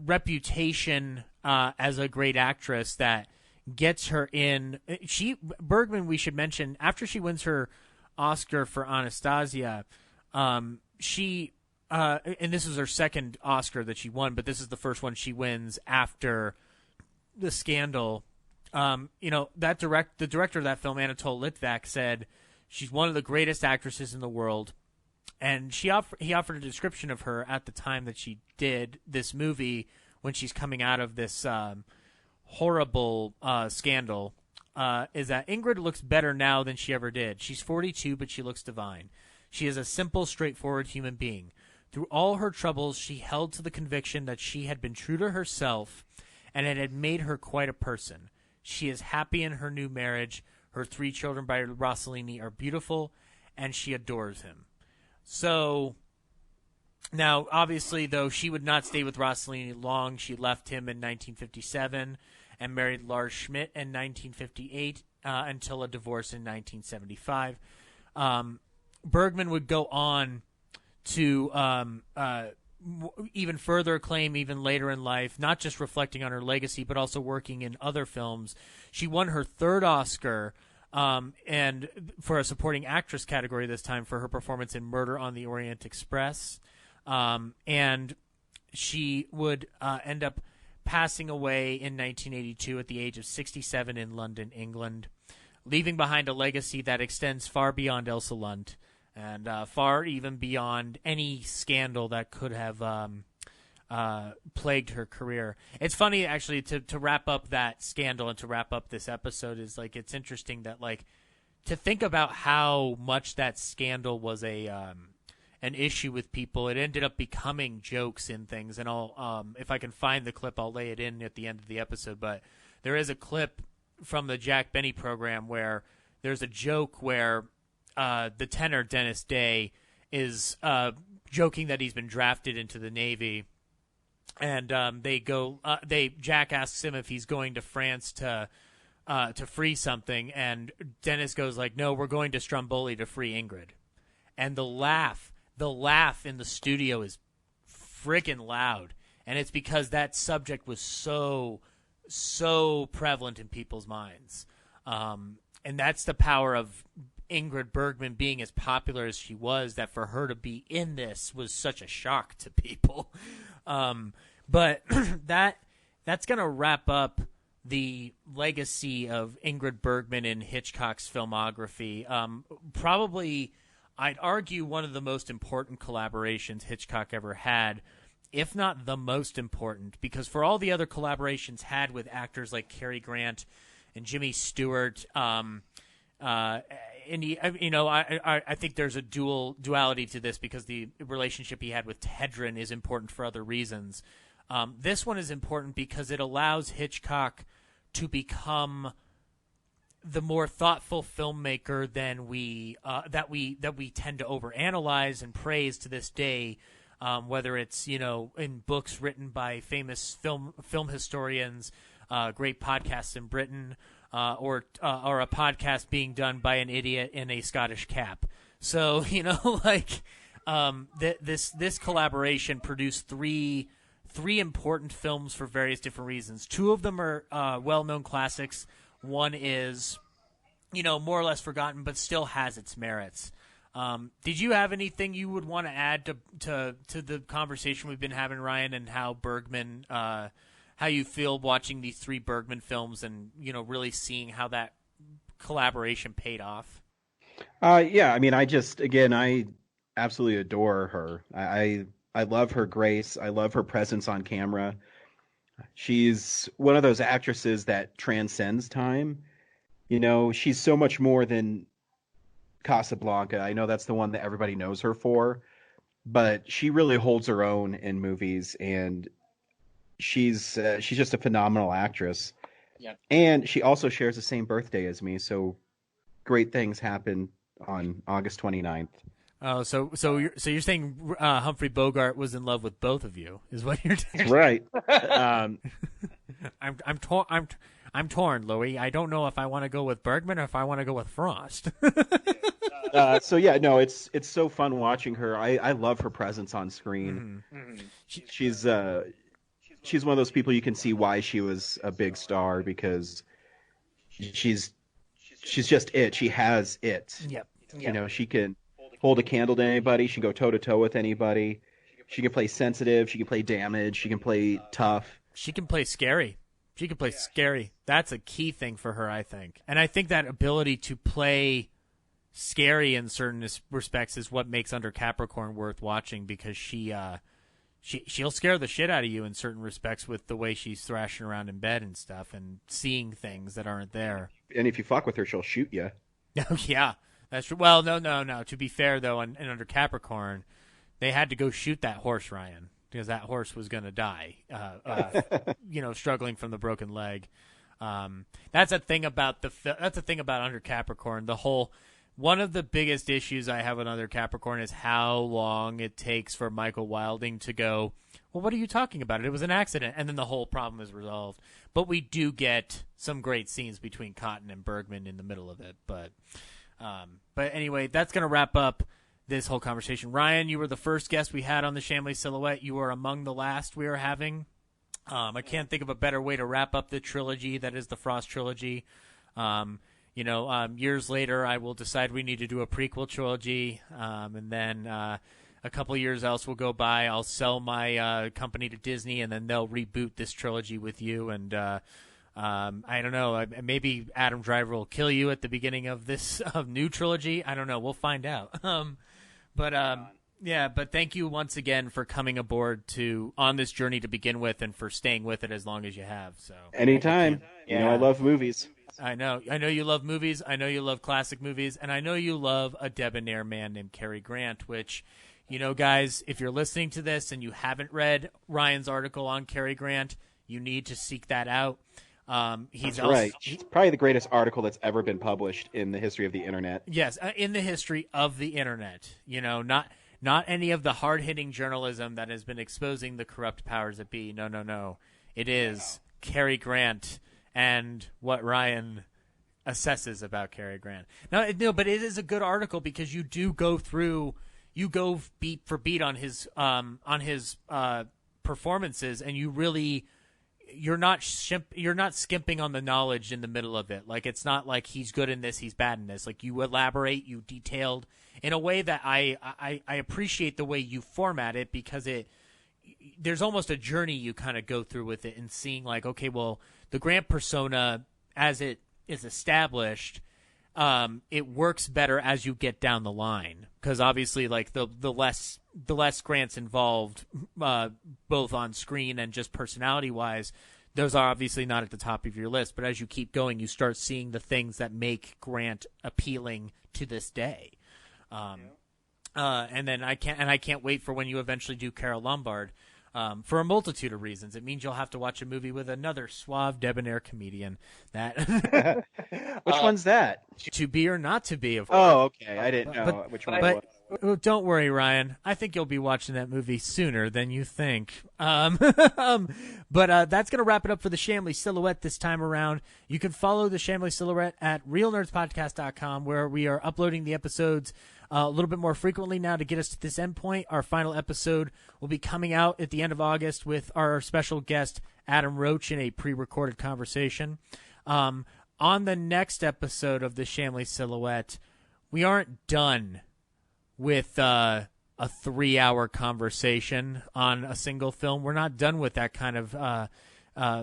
reputation as a great actress that gets her in. Bergman, we should mention, after she wins her Oscar for Anastasia, she and this is her second Oscar that she won, but this is the first one she wins after the scandal. The director of that film, Anatole Litvak, said she's one of the greatest actresses in the world, and he offered a description of her at the time that she did this movie when she's coming out of this horrible scandal. Is that Ingrid looks better now than she ever did. She's 42, but she looks divine. She is a simple, straightforward human being. Through all her troubles, she held to the conviction that she had been true to herself, and it had made her quite a person. She is happy in her new marriage. Her 3 children by Rossellini are beautiful, and she adores him. So, now, obviously, though, she would not stay with Rossellini long. She left him in 1957 and married Lars Schmidt in 1958 until a divorce in 1975. Bergman would go on to even further acclaim even later in life, not just reflecting on her legacy, but also working in other films. She won her 3rd Oscar, and for a supporting actress category this time, for her performance in Murder on the Orient Express. And she would end up passing away in 1982 at the age of 67 in London, England, leaving behind a legacy that extends far beyond Elsa Lunt, and far even beyond any scandal that could have plagued her career. It's funny, actually, to wrap up that scandal and to wrap up this episode, is like, it's interesting that, like, to think about how much that scandal was an issue with people. It ended up becoming jokes in things, and I'll if I can find the clip, I'll lay it in at the end of the episode. But there is a clip from the Jack Benny program where there's a joke where the tenor Dennis Day is joking that he's been drafted into the Navy, and Jack asks him if he's going to France to free something, and Dennis goes like, "No, we're going to Stromboli to free Ingrid," and the laugh in the studio is freaking loud, and it's because that subject was so prevalent in people's minds, and that's the power of Ingrid Bergman being as popular as she was, that for her to be in this was such a shock to people. But that's going to wrap up the legacy of Ingrid Bergman in Hitchcock's filmography. Probably, I'd argue, one of the most important collaborations Hitchcock ever had, if not the most important, because for all the other collaborations had with actors like Cary Grant and Jimmy Stewart, I think there's a duality to this, because the relationship he had with Hedren is important for other reasons. This one is important because it allows Hitchcock to become the more thoughtful filmmaker than that we tend to overanalyze and praise to this day, whether it's in books written by famous film historians, great podcasts in Britain, or a podcast being done by an idiot in a Scottish cap. So this collaboration produced three important films for various different reasons. 2 of them are well-known classics. One is more or less forgotten, but still has its merits. Did you have anything you would want to add to the conversation we've been having, Ryan, and how Bergman? How you feel watching these 3 Bergman films and, really seeing how that collaboration paid off? Yeah, I mean, I absolutely adore her. I love her grace. I love her presence on camera. She's one of those actresses that transcends time. She's so much more than Casablanca. I know that's the one that everybody knows her for, but she really holds her own in movies, and she's just a phenomenal actress. Yeah. And she also shares the same birthday as me, so great things happen on August 29th. Oh, so you're saying Humphrey Bogart was in love with both of you, is what you're saying? Right. I'm torn, Louis. I don't know if I want to go with Bergman or if I want to go with Frost. So yeah, no, it's so fun watching her. I love her presence on screen. Mhm. She's one of those people you can see why she was a big star, because she's just it. She has it. Yep. You know, she can hold a candle to anybody. She can go toe to toe with anybody. She can play sensitive. She can play damage. She can play tough. She can play scary. She can play scary. That's a key thing for her, I think. And I think that ability to play scary in certain respects is what makes Under Capricorn worth watching, because she'll scare the shit out of you in certain respects with the way she's thrashing around in bed and stuff and seeing things that aren't there. And if you fuck with her, she'll shoot you. Oh, yeah. That's true. Well, no. To be fair, though, and Under Capricorn, they had to go shoot that horse, Ryan, because that horse was going to die, struggling from the broken leg. That's a thing about Under Capricorn. One of the biggest issues I have with Under Capricorn is how long it takes for Michael Wilding to go, well, what are you talking about? It was an accident, and then the whole problem is resolved. But we do get some great scenes between Cotton and Bergman in the middle of it. But anyway, that's going to wrap up this whole conversation. Ryan, you were the first guest we had on the Shamley Silhouette. You were among the last we were having. I can't think of a better way to wrap up the trilogy that is the Frost trilogy. Years later, I will decide we need to do a prequel trilogy, and then a couple years else will go by. I'll sell my company to Disney, and then they'll reboot this trilogy with you. And I don't know. Maybe Adam Driver will kill you at the beginning of this new trilogy. I don't know. We'll find out. But thank you once again for coming aboard on this journey to begin with, and for staying with it as long as you have. So anytime. I love movies. I know you love movies. I know you love classic movies, and I know you love a debonair man named Cary Grant. Which, guys, if you're listening to this and you haven't read Ryan's article on Cary Grant, you need to seek that out. He's right. It's probably the greatest article that's ever been published in the history of the internet. Yes, in the history of the internet. Not any of the hard-hitting journalism that has been exposing the corrupt powers that be. No. It is Cary Grant and what Ryan assesses about Cary Grant. No, but it is a good article because you do go through, beat for beat on his performances, and you're not skimping on the knowledge in the middle of it. Like, it's not like he's good in this, he's bad in this. Like, you elaborate, you detailed in a way that I appreciate the way you format it, because there's almost a journey you kind of go through with it, and seeing like, okay, well, the Grant persona as it is established, it works better as you get down the line, because obviously, like, the less Grant's involved, both on screen and just personality wise, those are obviously not at the top of your list. But as you keep going, you start seeing the things that make Grant appealing to this day. And then I can't wait for when you eventually do Carole Lombard, for a multitude of reasons. It means you'll have to watch a movie with another suave, debonair comedian. That Which one's that? To Be or Not to Be, of course. Oh, okay. I didn't know which one it was. Don't worry, Ryan. I think you'll be watching that movie sooner than you think. But that's going to wrap it up for the Shamley Silhouette this time around. You can follow the Shamley Silhouette at realnerdspodcast.com, where we are uploading the episodes a little bit more frequently now to get us to this end point. Our final episode will be coming out at the end of August with our special guest, Adam Roach, in a pre-recorded conversation. On the next episode of the Shamley Silhouette, we aren't done with a 3-hour conversation on a single film. We're not done with that kind of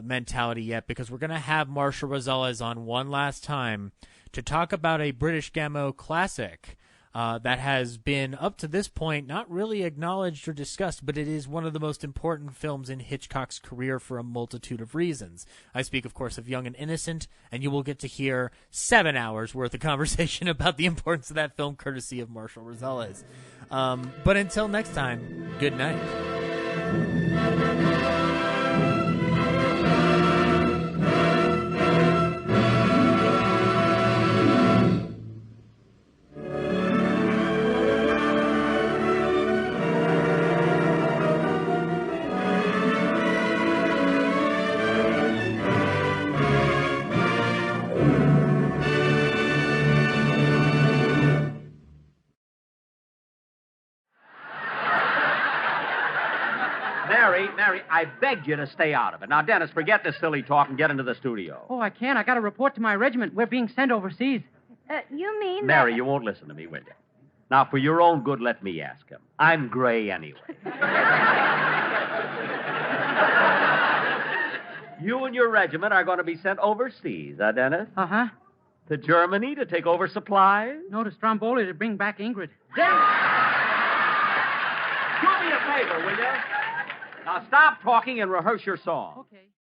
mentality yet, because we're going to have Marcia Rosales on one last time to talk about a British Gamo classic. that has been, up to this point, not really acknowledged or discussed, but it is one of the most important films in Hitchcock's career for a multitude of reasons. I speak, of course, of Young and Innocent, and you will get to hear 7 hours worth of conversation about the importance of that film, courtesy of Marshall Rosales. But until next time, good night. Mary, I begged you to stay out of it. Now, Dennis, forget this silly talk and get into the studio. Oh, I can't. I got to report to my regiment. We're being sent overseas. You mean Mary, that... you won't listen to me, will you? Now, for your own good, let me ask him. I'm gray anyway. You and your regiment are going to be sent overseas, Dennis? Uh-huh. To Germany to take over supplies? No, to Stromboli to bring back Ingrid. Dennis! Do me a favor, will you? Now, stop talking and rehearse your song. Okay.